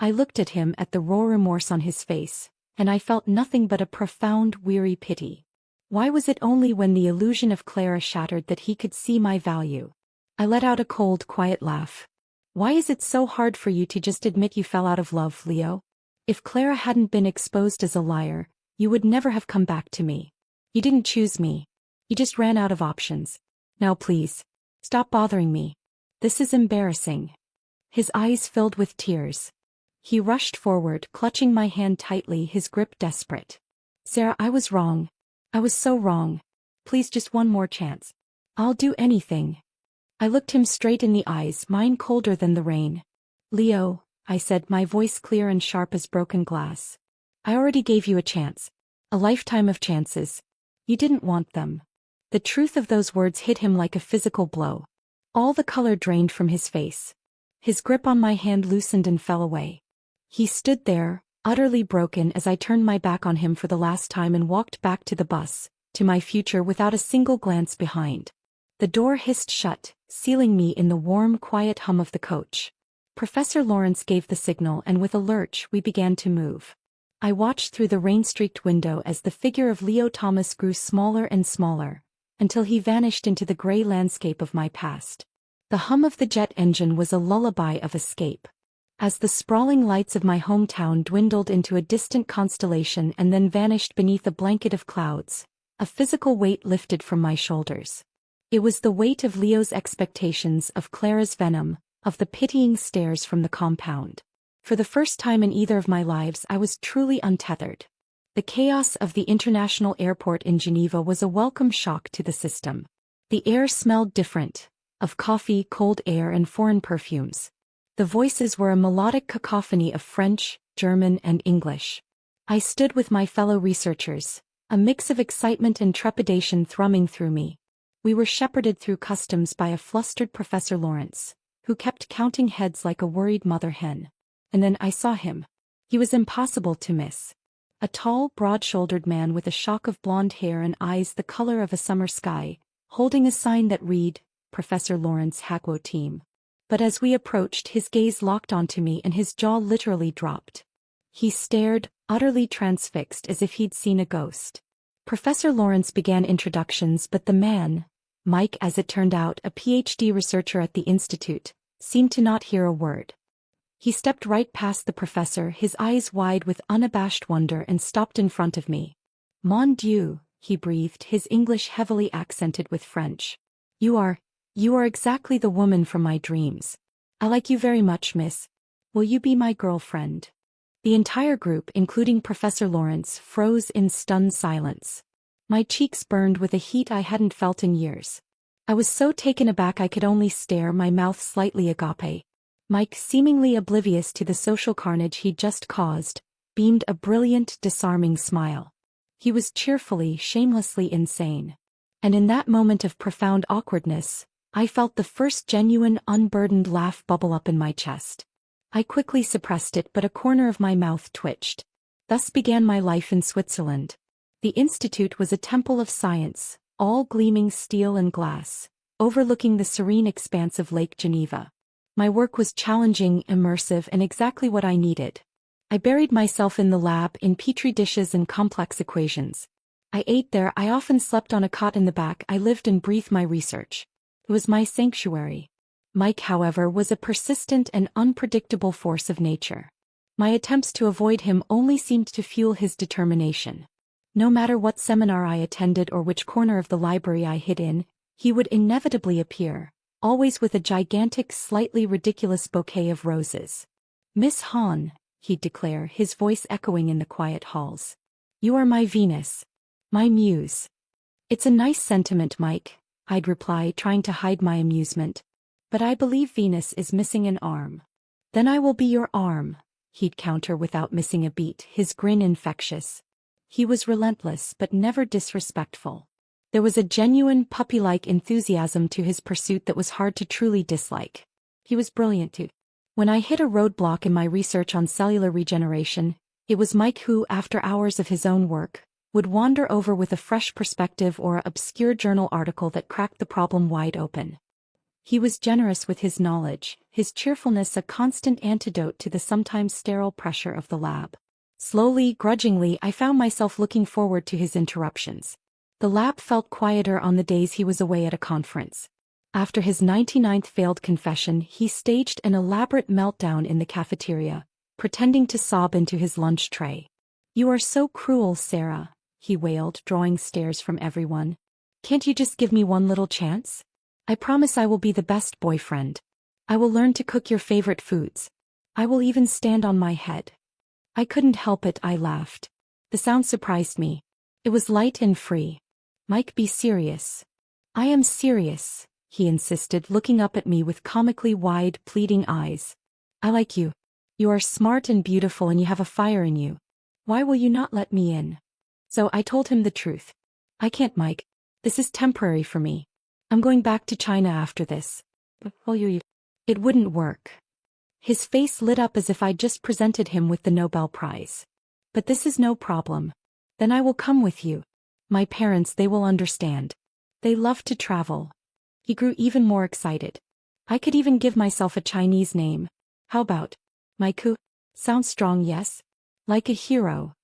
I looked at him, at the raw remorse on his face, and I felt nothing but a profound, weary pity. Why was it only when the illusion of Clara shattered that he could see my value? I let out a cold, quiet laugh. Why is it so hard for you to just admit you fell out of love, Leo? If Clara hadn't been exposed as a liar, you would never have come back to me. You didn't choose me. You just ran out of options. Now please, stop bothering me. This is embarrassing. His eyes filled with tears. He rushed forward, clutching my hand tightly, his grip desperate. Sarah, I was wrong. I was so wrong. Please, just one more chance. I'll do anything. I looked him straight in the eyes, mine colder than the rain. Leo, I said, my voice clear and sharp as broken glass. I already gave you a chance. A lifetime of chances. You didn't want them. The truth of those words hit him like a physical blow. All the color drained from his face. His grip on my hand loosened and fell away. He stood there, utterly broken, as I turned my back on him for the last time and walked back to the bus, to my future, without a single glance behind. The door hissed shut, sealing me in the warm, quiet hum of the coach. Professor Lawrence gave the signal, and with a lurch we began to move. I watched through the rain-streaked window as the figure of Leo Thomas grew smaller and smaller, until he vanished into the gray landscape of my past. The hum of the jet engine was a lullaby of escape. As the sprawling lights of my hometown dwindled into a distant constellation and then vanished beneath a blanket of clouds, a physical weight lifted from my shoulders. It was the weight of Leo's expectations, of Clara's venom, of the pitying stares from the compound. For the first time in either of my lives, I was truly untethered. The chaos of the international airport in Geneva was a welcome shock to the system. The air smelled different, of coffee, cold air, and foreign perfumes. The voices were a melodic cacophony of French, German, and English. I stood with my fellow researchers, a mix of excitement and trepidation thrumming through me. We were shepherded through customs by a flustered Professor Lawrence, who kept counting heads like a worried mother hen. And then I saw him. He was impossible to miss. A tall, broad-shouldered man with a shock of blonde hair and eyes the color of a summer sky, holding a sign that read, Professor Lawrence Hackwo Team. But as we approached, his gaze locked onto me and his jaw literally dropped. He stared, utterly transfixed, as if he'd seen a ghost. Professor Lawrence began introductions, but the man, Mike, as it turned out, a PhD researcher at the Institute, seemed to not hear a word. He stepped right past the professor, his eyes wide with unabashed wonder, and stopped in front of me. Mon Dieu, he breathed, his English heavily accented with French. You are exactly the woman from my dreams. I like you very much, miss. Will you be my girlfriend? The entire group, including Professor Lawrence, froze in stunned silence. My cheeks burned with a heat I hadn't felt in years. I was so taken aback I could only stare, my mouth slightly agape. Mike, seemingly oblivious to the social carnage he'd just caused, beamed a brilliant, disarming smile. He was cheerfully, shamelessly insane. And in that moment of profound awkwardness, I felt the first genuine, unburdened laugh bubble up in my chest. I quickly suppressed it, but a corner of my mouth twitched. Thus began my life in Switzerland. The Institute was a temple of science, all gleaming steel and glass, overlooking the serene expanse of Lake Geneva. My work was challenging, immersive, and exactly what I needed. I buried myself in the lab, in petri dishes and complex equations. I ate there, I often slept on a cot in the back, I lived and breathed my research. It was my sanctuary. Mike, however, was a persistent and unpredictable force of nature. My attempts to avoid him only seemed to fuel his determination. No matter what seminar I attended or which corner of the library I hid in, he would inevitably appear, always with a gigantic, slightly ridiculous bouquet of roses. "Miss Han," he'd declare, his voice echoing in the quiet halls. "You are my Venus. My muse." "It's a nice sentiment, Mike," I'd reply, trying to hide my amusement. "But I believe Venus is missing an arm." "Then I will be your arm," he'd counter without missing a beat, his grin infectious. He was relentless but never disrespectful. There was a genuine puppy-like enthusiasm to his pursuit that was hard to truly dislike. He was brilliant too. When I hit a roadblock in my research on cellular regeneration, it was Mike who, after hours of his own work, would wander over with a fresh perspective or an obscure journal article that cracked the problem wide open. He was generous with his knowledge, his cheerfulness a constant antidote to the sometimes sterile pressure of the lab. Slowly, grudgingly, I found myself looking forward to his interruptions. The lab felt quieter on the days he was away at a conference. After his 99th failed confession, he staged an elaborate meltdown in the cafeteria, pretending to sob into his lunch tray. "You are so cruel, Sarah," he wailed, drawing stares from everyone. "Can't you just give me one little chance? I promise I will be the best boyfriend. I will learn to cook your favorite foods. I will even stand on my head." I couldn't help it, I laughed. The sound surprised me. It was light and free. "Mike, be serious." "I am serious," he insisted, looking up at me with comically wide, pleading eyes. "I like you. You are smart and beautiful and you have a fire in you. Why will you not let me in?" So I told him the truth. "I can't, Mike. This is temporary for me. I'm going back to China after this." "But It wouldn't work." His face lit up as if I'd just presented him with the Nobel Prize. "But this is no problem. Then I will come with you. My parents, they will understand. They love to travel." He grew even more excited. "I could even give myself a Chinese name. How about Maiku? Sounds strong, yes? Like a hero."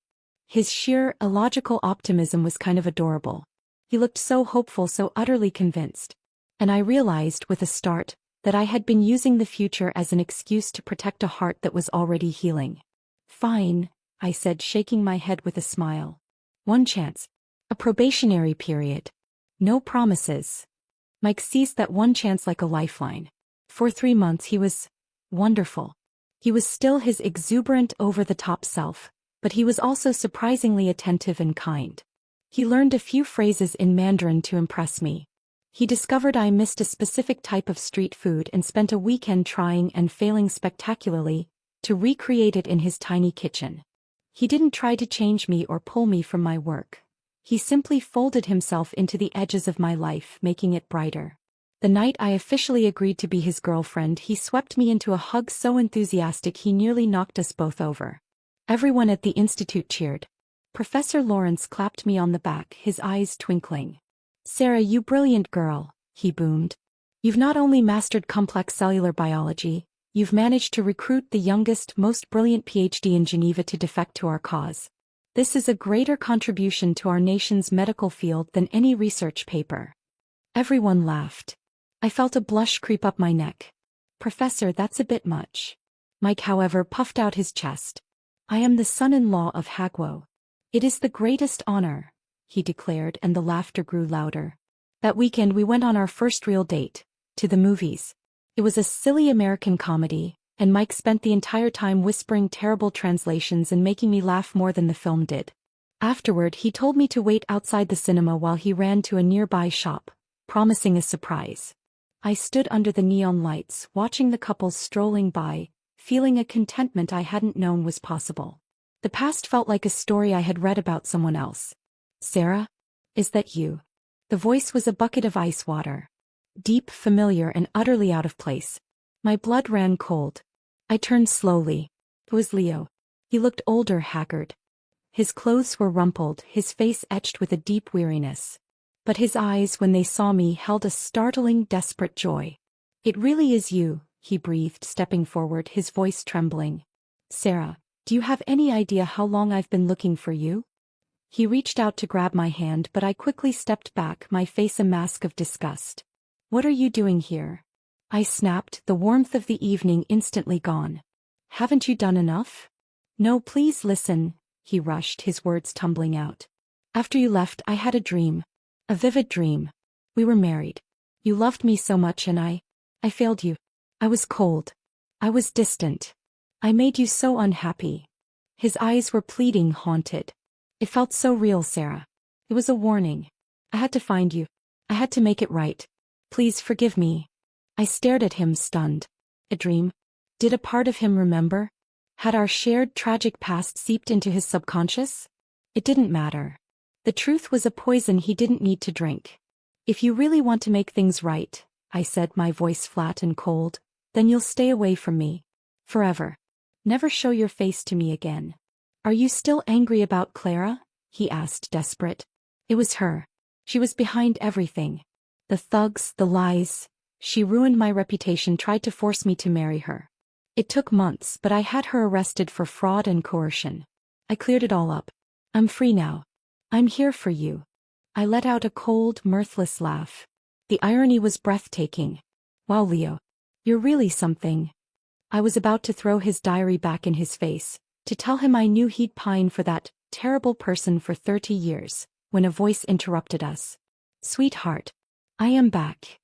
His sheer, illogical optimism was kind of adorable. He looked so hopeful, so utterly convinced. And I realized, with a start, that I had been using the future as an excuse to protect a heart that was already healing. "Fine," I said, shaking my head with a smile. "One chance. A probationary period. No promises." Mike seized that one chance like a lifeline. For 3 months he was wonderful. He was still his exuberant, over-the-top self, but he was also surprisingly attentive and kind. He learned a few phrases in Mandarin to impress me. He discovered I missed a specific type of street food and spent a weekend trying and failing spectacularly to recreate it in his tiny kitchen. He didn't try to change me or pull me from my work. He simply folded himself into the edges of my life, making it brighter. The night I officially agreed to be his girlfriend, he swept me into a hug so enthusiastic he nearly knocked us both over. Everyone at the institute cheered. Professor Lawrence clapped me on the back, his eyes twinkling. "Sarah, you brilliant girl," he boomed. "You've not only mastered complex cellular biology, you've managed to recruit the youngest, most brilliant PhD in Geneva to defect to our cause. This is a greater contribution to our nation's medical field than any research paper." Everyone laughed. I felt a blush creep up my neck. "Professor, that's a bit much." Mike, however, puffed out his chest. "I am the son-in-law of Hagwo. It is the greatest honor," he declared, and the laughter grew louder. That weekend we went on our first real date, to the movies. It was a silly American comedy, and Mike spent the entire time whispering terrible translations and making me laugh more than the film did. Afterward, he told me to wait outside the cinema while he ran to a nearby shop, promising a surprise. I stood under the neon lights, watching the couples strolling by, feeling a contentment I hadn't known was possible. The past felt like a story I had read about someone else. "Sarah? Is that you?" The voice was a bucket of ice water. Deep, familiar, and utterly out of place. My blood ran cold. I turned slowly. It was Leo. He looked older, haggard. His clothes were rumpled, his face etched with a deep weariness. But his eyes, when they saw me, held a startling, desperate joy. "It really is you," he breathed, stepping forward, his voice trembling. "Sarah, do you have any idea how long I've been looking for you?" He reached out to grab my hand, but I quickly stepped back, my face a mask of disgust. "What are you doing here?" I snapped, the warmth of the evening instantly gone. "Haven't you done enough?" "No, please listen," he rushed, his words tumbling out. "After you left, I had a dream. A vivid dream. We were married. You loved me so much and I I failed you. I was cold. I was distant. I made you so unhappy. His eyes were pleading, haunted. It felt so real, Sarah. It was a warning. I had to find you. I had to make it right. Please forgive me. I stared at him, stunned. A dream? Did a part of him remember? Had our shared tragic past seeped into his subconscious? It didn't matter. The truth was a poison he didn't need to drink. If you really want to make things right, I said, my voice flat and cold, then you'll stay away from me. Forever. Never show your face to me again. Are you still angry about Clara? He asked, desperate. It was her. She was behind everything. The thugs, the lies. She ruined my reputation, tried to force me to marry her. It took months, but I had her arrested for fraud and coercion. I cleared it all up. I'm free now. I'm here for you. I let out a cold, mirthless laugh. The irony was breathtaking. Wow, Leo. You're really something. I was about to throw his diary back in his face, to tell him I knew he'd pine for that terrible person for 30 years, when a voice interrupted us. Sweetheart. I am back.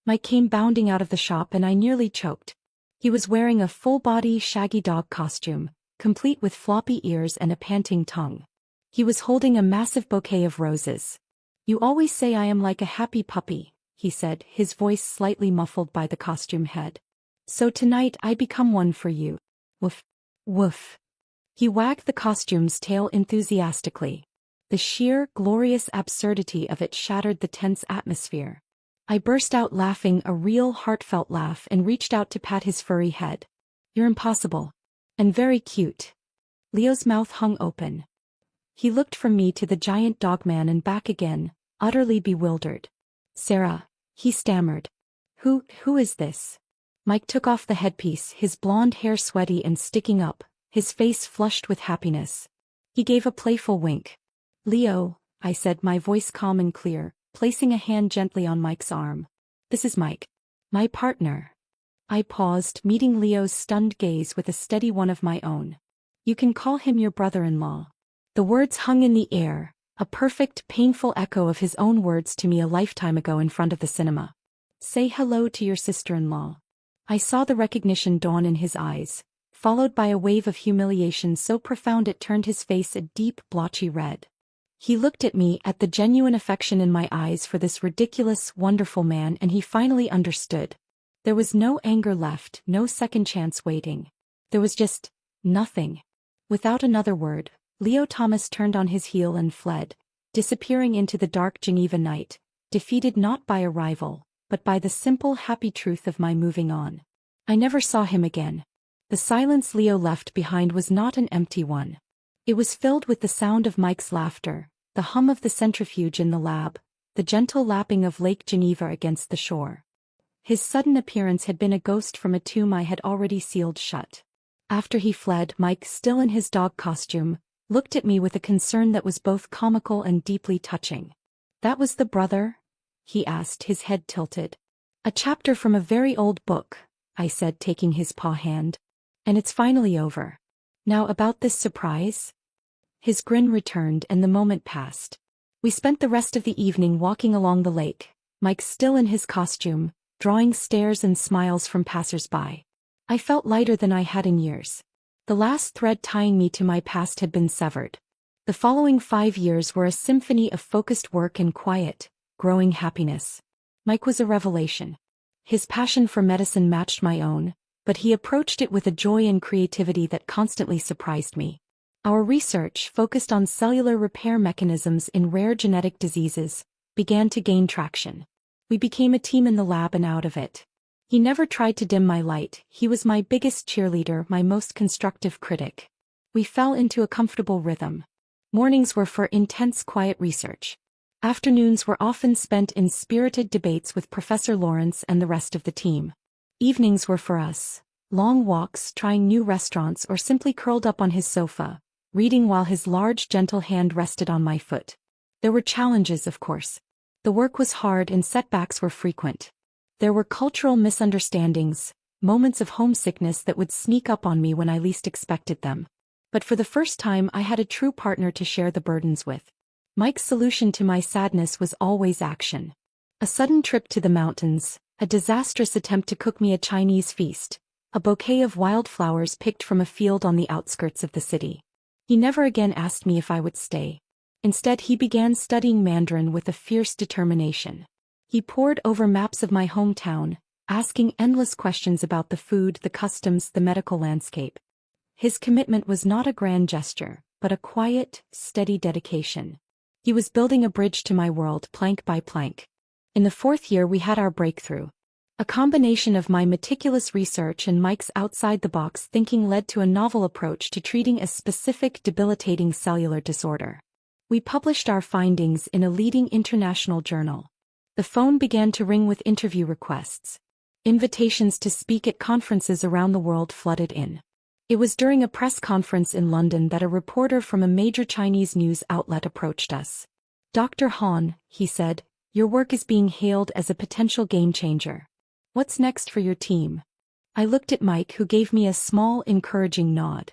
Mike came bounding out of the shop and I nearly choked. He was wearing a full-body shaggy dog costume, complete with floppy ears and a panting tongue. He was holding a massive bouquet of roses. You always say I am like a happy puppy, he said, his voice slightly muffled by the costume head. So tonight I become one for you. Woof. Woof. He wagged the costume's tail enthusiastically. The sheer, glorious absurdity of it shattered the tense atmosphere. I burst out laughing, a real heartfelt laugh, and reached out to pat his furry head. You're impossible. And very cute. Leo's mouth hung open. He looked from me to the giant dogman and back again, utterly bewildered. Sarah, he stammered. Who is this? Mike took off the headpiece, his blonde hair sweaty and sticking up, his face flushed with happiness. He gave a playful wink. Leo, I said, my voice calm and clear, placing a hand gently on Mike's arm. This is Mike. My partner. I paused, meeting Leo's stunned gaze with a steady one of my own. You can call him your brother-in-law. The words hung in the air, a perfect, painful echo of his own words to me a lifetime ago in front of the cinema. Say hello to your sister-in-law. I saw the recognition dawn in his eyes, followed by a wave of humiliation so profound it turned his face a deep, blotchy red. He looked at me, at the genuine affection in my eyes for this ridiculous, wonderful man, and he finally understood. There was no anger left, no second chance waiting. There was just nothing. Without another word, Leo Thomas turned on his heel and fled, disappearing into the dark Geneva night, defeated not by a rival, but by the simple, happy truth of my moving on. I never saw him again. The silence Leo left behind was not an empty one. It was filled with the sound of Mike's laughter, the hum of the centrifuge in the lab, the gentle lapping of Lake Geneva against the shore. His sudden appearance had been a ghost from a tomb I had already sealed shut. After he fled, Mike, still in his dog costume, looked at me with a concern that was both comical and deeply touching. That was the brother? He asked, his head tilted. A chapter from a very old book, I said, taking his paw hand. And it's finally over. Now about this surprise? His grin returned and the moment passed. We spent the rest of the evening walking along the lake, Mike still in his costume, drawing stares and smiles from passers-by. I felt lighter than I had in years. The last thread tying me to my past had been severed. The following 5 years were a symphony of focused work and quiet, growing happiness. Mike was a revelation. His passion for medicine matched my own, but he approached it with a joy and creativity that constantly surprised me. Our research, focused on cellular repair mechanisms in rare genetic diseases, began to gain traction. We became a team in the lab and out of it. He never tried to dim my light, he was my biggest cheerleader, my most constructive critic. We fell into a comfortable rhythm. Mornings were for intense quiet research. Afternoons were often spent in spirited debates with Professor Lawrence and the rest of the team. Evenings were for us. Long walks, trying new restaurants, or simply curled up on his sofa, reading while his large, gentle hand rested on my foot. There were challenges, of course. The work was hard and setbacks were frequent. There were cultural misunderstandings, moments of homesickness that would sneak up on me when I least expected them. But for the first time I had a true partner to share the burdens with. Mike's solution to my sadness was always action. A sudden trip to the mountains, a disastrous attempt to cook me a Chinese feast, a bouquet of wildflowers picked from a field on the outskirts of the city. He never again asked me if I would stay. Instead, he began studying Mandarin with a fierce determination. He pored over maps of my hometown, asking endless questions about the food, the customs, the medical landscape. His commitment was not a grand gesture, but a quiet, steady dedication. He was building a bridge to my world, plank by plank. In the 4th year we had our breakthrough. A combination of my meticulous research and Mike's outside-the-box thinking led to a novel approach to treating a specific debilitating cellular disorder. We published our findings in a leading international journal. The phone began to ring with interview requests. Invitations to speak at conferences around the world flooded in. It was during a press conference in London that a reporter from a major Chinese news outlet approached us. "Dr. Han," he said, "your work is being hailed as a potential game-changer. What's next for your team?" I looked at Mike, who gave me a small, encouraging nod.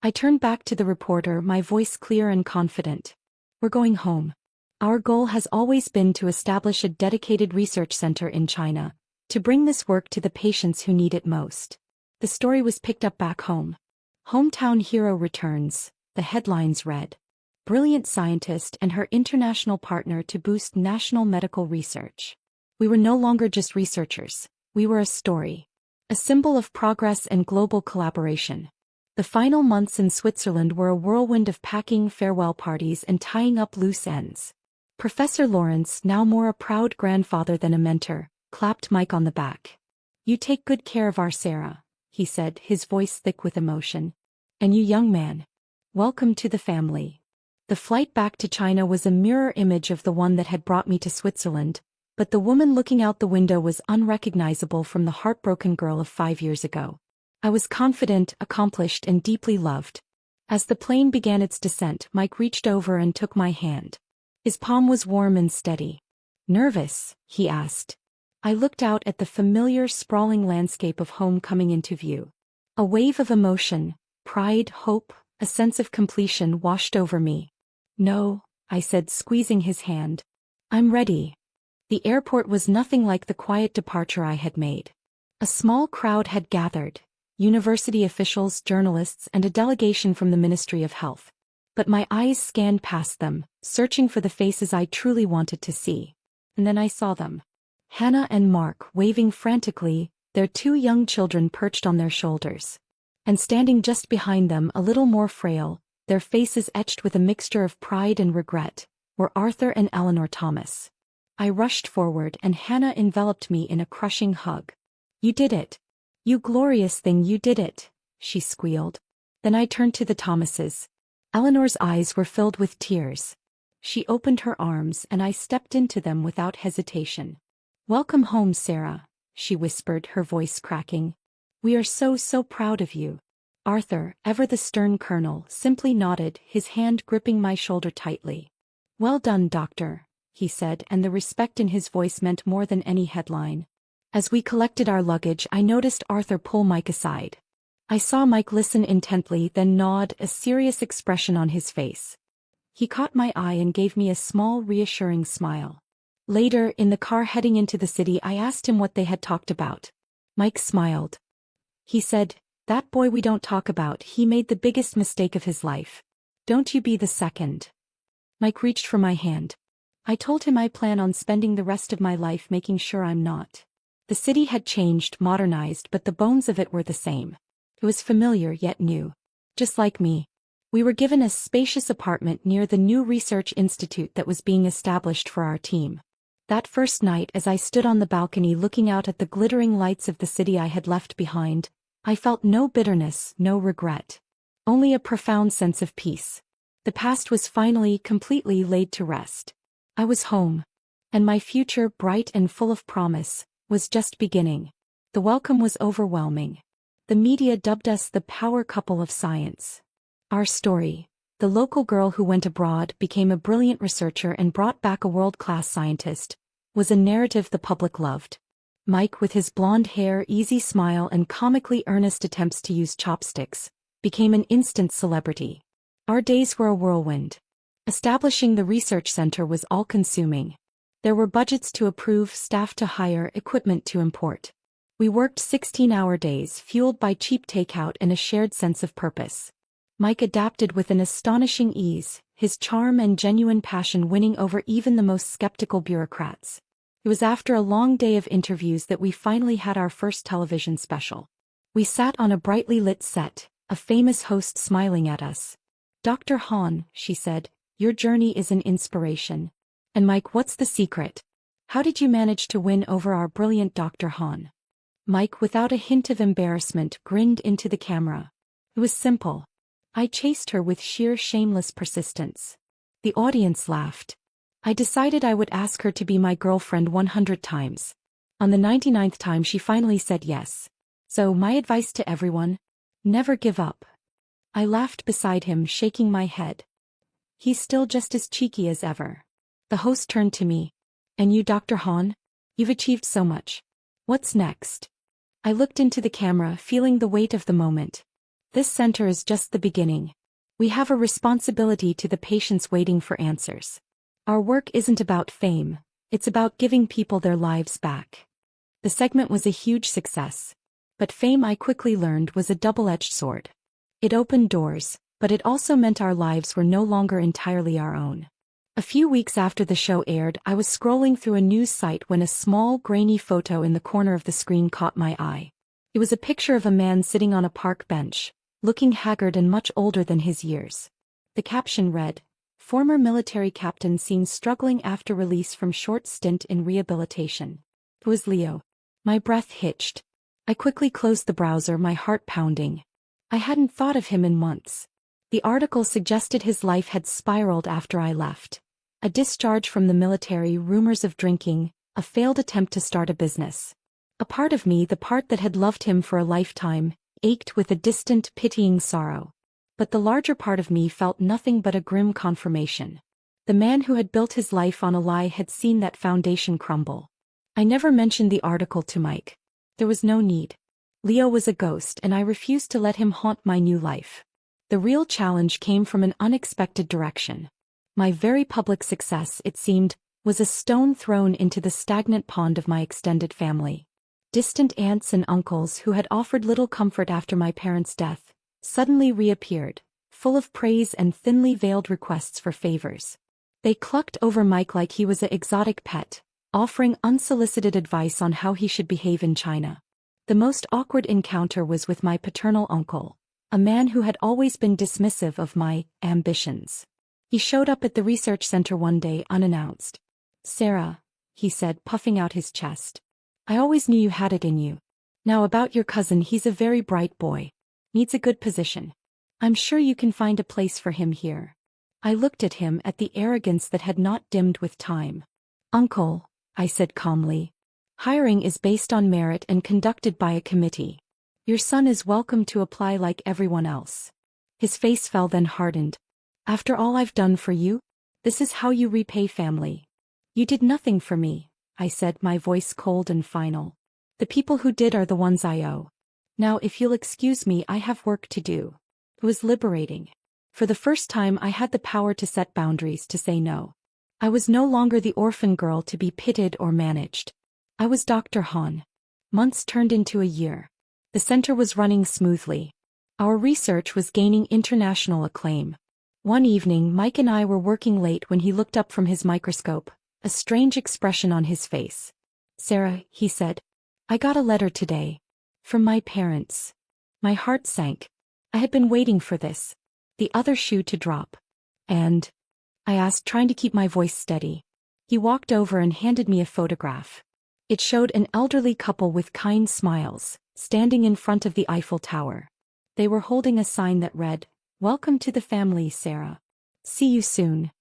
I turned back to the reporter, my voice clear and confident. "We're going home. Our goal has always been to establish a dedicated research center in China, to bring this work to the patients who need it most." The story was picked up back home. "Hometown hero returns," the headlines read. "Brilliant scientist and her international partner to boost national medical research." We were no longer just researchers. We were a story. A symbol of progress and global collaboration. The final months in Switzerland were a whirlwind of packing, farewell parties, and tying up loose ends. Professor Lawrence, now more a proud grandfather than a mentor, clapped Mike on the back. "You take good care of our Sarah," he said, his voice thick with emotion. "And you, young man, welcome to the family." The flight back to China was a mirror image of the one that had brought me to Switzerland, but the woman looking out the window was unrecognizable from the heartbroken girl of 5 years ago. I was confident, accomplished, and deeply loved. As the plane began its descent, Mike reached over and took my hand. His palm was warm and steady. "Nervous?" he asked. I looked out at the familiar, sprawling landscape of home coming into view. A wave of emotion, pride, hope, a sense of completion washed over me. "No," I said, squeezing his hand. "I'm ready." The airport was nothing like the quiet departure I had made. A small crowd had gathered, university officials, journalists, and a delegation from the Ministry of Health. But my eyes scanned past them, searching for the faces I truly wanted to see. And then I saw them. Hannah and Mark, waving frantically, their 2 young children perched on their shoulders. And standing just behind them, a little more frail, their faces etched with a mixture of pride and regret, were Arthur and Eleanor Thomas. I rushed forward, and Hannah enveloped me in a crushing hug. "You did it. You glorious thing, you did it," she squealed. Then I turned to the Thomases. Eleanor's eyes were filled with tears. She opened her arms, and I stepped into them without hesitation. "Welcome home, Sarah," she whispered, her voice cracking. "We are so proud of you." Arthur, ever the stern colonel, simply nodded, his hand gripping my shoulder tightly. "Well done, doctor," he said, and the respect in his voice meant more than any headline. As we collected our luggage, I noticed Arthur pull Mike aside. I saw Mike listen intently, then nod, a serious expression on his face. He caught my eye and gave me a small, reassuring smile. Later, in the car heading into the city, I asked him what they had talked about. Mike smiled. He said, "That boy we don't talk about, he made the biggest mistake of his life. Don't you be the second." Mike reached for my hand. I told him I plan on spending the rest of my life making sure I'm not. The city had changed, modernized, but the bones of it were the same. It was familiar yet new. Just like me. We were given a spacious apartment near the new research institute that was being established for our team. That first night, as I stood on the balcony looking out at the glittering lights of the city I had left behind, I felt no bitterness, no regret. Only a profound sense of peace. The past was finally, completely laid to rest. I was home. And my future, bright and full of promise, was just beginning. The welcome was overwhelming. The media dubbed us the power couple of science. Our story, the local girl who went abroad, became a brilliant researcher and brought back a world-class scientist, was a narrative the public loved. Mike, with his blonde hair, easy smile, and comically earnest attempts to use chopsticks, became an instant celebrity. Our days were a whirlwind. Establishing the research center was all-consuming. There were budgets to approve, staff to hire, equipment to import. We worked 16-hour days fueled by cheap takeout and a shared sense of purpose. Mike adapted with an astonishing ease, his charm and genuine passion winning over even the most skeptical bureaucrats. It was after a long day of interviews that we finally had our first television special. We sat on a brightly lit set, a famous host smiling at us. "Dr. Han," she said, "your journey is an inspiration." "And Mike, what's the secret? How did you manage to win over our brilliant Dr. Han?" Mike, without a hint of embarrassment, grinned into the camera. "It was simple. I chased her with sheer shameless persistence." The audience laughed. "I decided I would ask her to be my girlfriend 100 times. On the 99th time she finally said yes. So my advice to everyone? Never give up." I laughed beside him, shaking my head. "He's still just as cheeky as ever." The host turned to me. "And you, Dr. Han? You've achieved so much. What's next?" I looked into the camera, feeling the weight of the moment. This center is just the beginning. We have a responsibility to the patients waiting for answers. Our work isn't about fame, it's about giving people their lives back. The segment was a huge success. But fame, I quickly learned, was a double-edged sword. It opened doors, but it also meant our lives were no longer entirely our own. A few weeks after the show aired, I was scrolling through a news site when a small, grainy photo in the corner of the screen caught my eye. It was a picture of a man sitting on a park bench, looking haggard and much older than his years. The caption read, "Former military captain seen struggling after release from short stint in rehabilitation." It was Leo. My breath hitched. I quickly closed the browser, my heart pounding. I hadn't thought of him in months. The article suggested his life had spiraled after I left. A discharge from the military, rumors of drinking, a failed attempt to start a business. A part of me, the part that had loved him for a lifetime, ached with a distant, pitying sorrow. But the larger part of me felt nothing but a grim confirmation. The man who had built his life on a lie had seen that foundation crumble. I never mentioned the article to Mike. There was no need. Leo was a ghost, and I refused to let him haunt my new life. The real challenge came from an unexpected direction. My very public success, it seemed, was a stone thrown into the stagnant pond of my extended family. Distant aunts and uncles who had offered little comfort after my parents' death suddenly reappeared, full of praise and thinly veiled requests for favors. They clucked over Mike like he was an exotic pet, offering unsolicited advice on how he should behave in China. The most awkward encounter was with my paternal uncle, a man who had always been dismissive of my ambitions. He showed up at the research center one day unannounced. "Sarah," he said, puffing out his chest, "I always knew you had it in you. Now about your cousin, he's a very bright boy. Needs a good position. I'm sure you can find a place for him here." I looked at him, at the arrogance that had not dimmed with time. "Uncle," I said calmly, "hiring is based on merit and conducted by a committee. Your son is welcome to apply like everyone else." His face fell, then hardened. "After all I've done for you? This is how you repay family?" "You did nothing for me," I said, my voice cold and final. "The people who did are the ones I owe. Now if you'll excuse me, I have work to do." It was liberating. For the first time I had the power to set boundaries, to say no. I was no longer the orphan girl to be pitied or managed. I was Dr. Han. Months turned into a year. The center was running smoothly. Our research was gaining international acclaim. One evening Mike and I were working late when he looked up from his microscope, a strange expression on his face. "Sarah," he said, "I got a letter today. From my parents." My heart sank. I had been waiting for this. The other shoe to drop. "And?" I asked, trying to keep my voice steady. He walked over and handed me a photograph. It showed an elderly couple with kind smiles, standing in front of the Eiffel Tower. They were holding a sign that read, "Welcome to the family, Sarah. See you soon."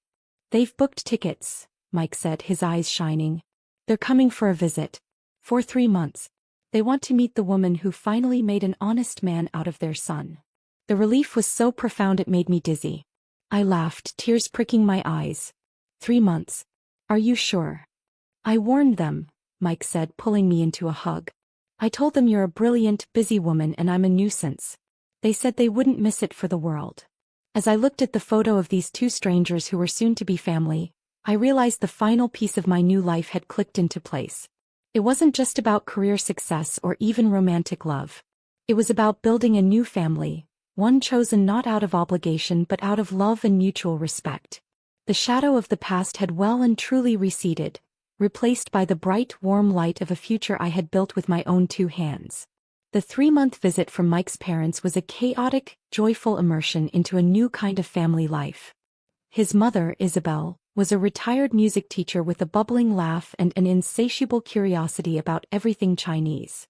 "They've booked tickets," Mike said, his eyes shining. "They're coming for a visit. For 3 months. They want to meet the woman who finally made an honest man out of their son." The relief was so profound it made me dizzy. I laughed, tears pricking my eyes. 3 months. Are you sure? "I warned them," Mike said, pulling me into a hug. "I told them you're a brilliant, busy woman and I'm a nuisance. They said they wouldn't miss it for the world." As I looked at the photo of these two strangers who were soon to be family, I realized the final piece of my new life had clicked into place. It wasn't just about career success or even romantic love. It was about building a new family, one chosen not out of obligation but out of love and mutual respect. The shadow of the past had well and truly receded, replaced by the bright, warm light of a future I had built with my own two hands. The 3-month visit from Mike's parents was a chaotic, joyful immersion into a new kind of family life. His mother, Isabel, was a retired music teacher with a bubbling laugh and an insatiable curiosity about everything Chinese.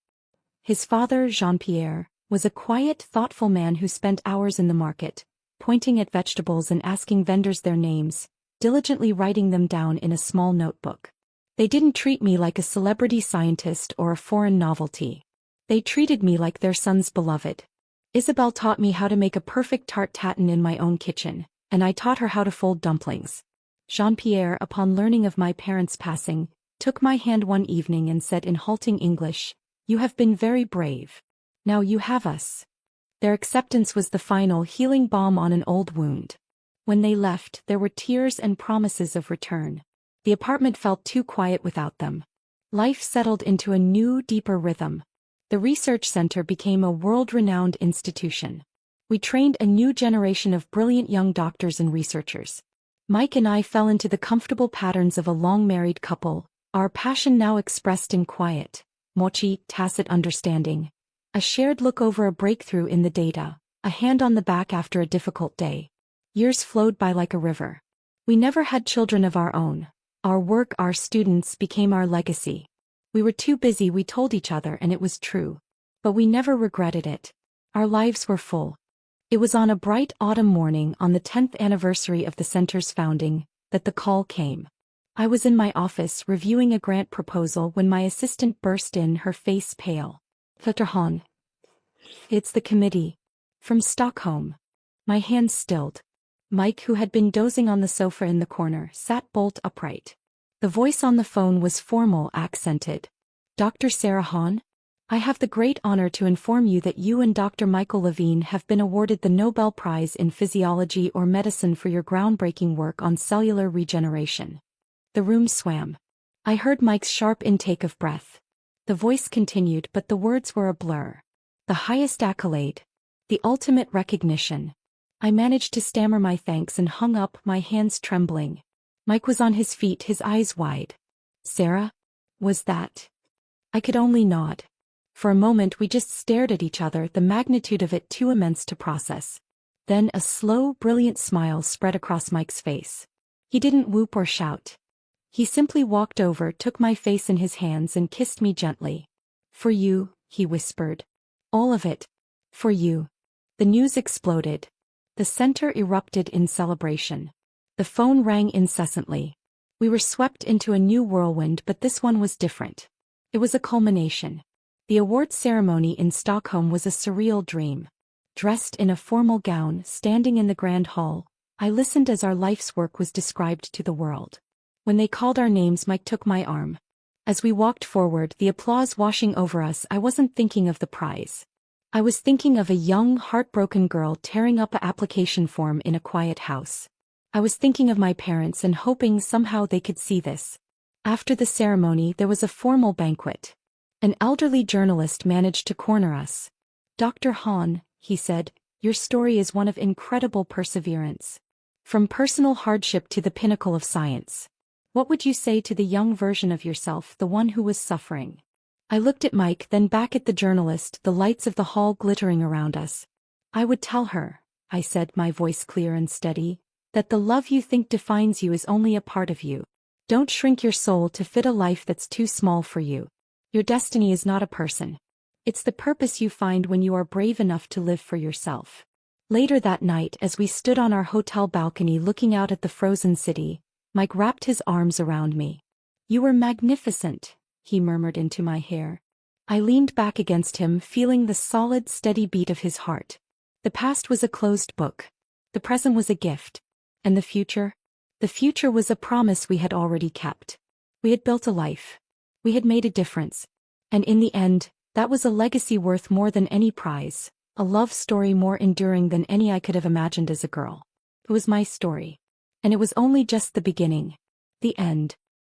His father, Jean-Pierre, was a quiet, thoughtful man who spent hours in the market, pointing at vegetables and asking vendors their names, diligently writing them down in a small notebook. They didn't treat me like a celebrity scientist or a foreign novelty. They treated me like their son's beloved. Isabel taught me how to make a perfect tarte tatin in my own kitchen, and I taught her how to fold dumplings. Jean-Pierre, upon learning of my parents' passing, took my hand one evening and said in halting English, "You have been very brave. Now you have us." Their acceptance was the final healing balm on an old wound. When they left, there were tears and promises of return. The apartment felt too quiet without them. Life settled into a new, deeper rhythm. The research center became a world-renowned institution. We trained a new generation of brilliant young doctors and researchers. Mike and I fell into the comfortable patterns of a long-married couple, our passion now expressed in quiet, mochi, tacit understanding. A shared look over a breakthrough in the data, a hand on the back after a difficult day. Years flowed by like a river. We never had children of our own. Our work, our students, became our legacy. We were too busy, we told each other, and it was true. But we never regretted it. Our lives were full. It was on a bright autumn morning on the 10th anniversary of the center's founding that the call came. I was in my office reviewing a grant proposal when my assistant burst in, her face pale. "Dr. Hahn. It's the committee. From Stockholm." My hands stilled. Mike, who had been dozing on the sofa in the corner, sat bolt upright. The voice on the phone was formal, accented. "Dr. Sarah Hahn? I have the great honor to inform you that you and Dr. Michael Levine have been awarded the Nobel Prize in Physiology or Medicine for your groundbreaking work on cellular regeneration." The room swam. I heard Mike's sharp intake of breath. The voice continued, but the words were a blur. "The highest accolade. The ultimate recognition." I managed to stammer my thanks and hung up, my hands trembling. Mike was on his feet, his eyes wide. "Sarah? Was that?" I could only nod. For a moment we just stared at each other, the magnitude of it too immense to process. Then a slow, brilliant smile spread across Mike's face. He didn't whoop or shout. He simply walked over, took my face in his hands and kissed me gently. "For you," he whispered. "All of it. For you." The news exploded. The center erupted in celebration. The phone rang incessantly. We were swept into a new whirlwind, but this one was different. It was a culmination. The awards ceremony in Stockholm was a surreal dream. Dressed in a formal gown, standing in the grand hall, I listened as our life's work was described to the world. When they called our names, Mike took my arm. As we walked forward, the applause washing over us, I wasn't thinking of the prize. I was thinking of a young, heartbroken girl tearing up an application form in a quiet house. I was thinking of my parents and hoping somehow they could see this. After the ceremony, there was a formal banquet. An elderly journalist managed to corner us. "Dr. Hahn," he said, "your story is one of incredible perseverance. From personal hardship to the pinnacle of science. What would you say to the young version of yourself, the one who was suffering?" I looked at Mike, then back at the journalist, the lights of the hall glittering around us. "I would tell her," I said, my voice clear and steady, "that the love you think defines you is only a part of you. Don't shrink your soul to fit a life that's too small for you. Your destiny is not a person. It's the purpose you find when you are brave enough to live for yourself." Later that night, as we stood on our hotel balcony looking out at the frozen city, Mike wrapped his arms around me. "You were magnificent," he murmured into my hair. I leaned back against him, feeling the solid, steady beat of his heart. The past was a closed book. The present was a gift. And the future? The future was a promise we had already kept. We had built a life. We had made a difference. And in the end, that was a legacy worth more than any prize, a love story more enduring than any I could have imagined as a girl. It was my story. And it was only just the beginning. The end.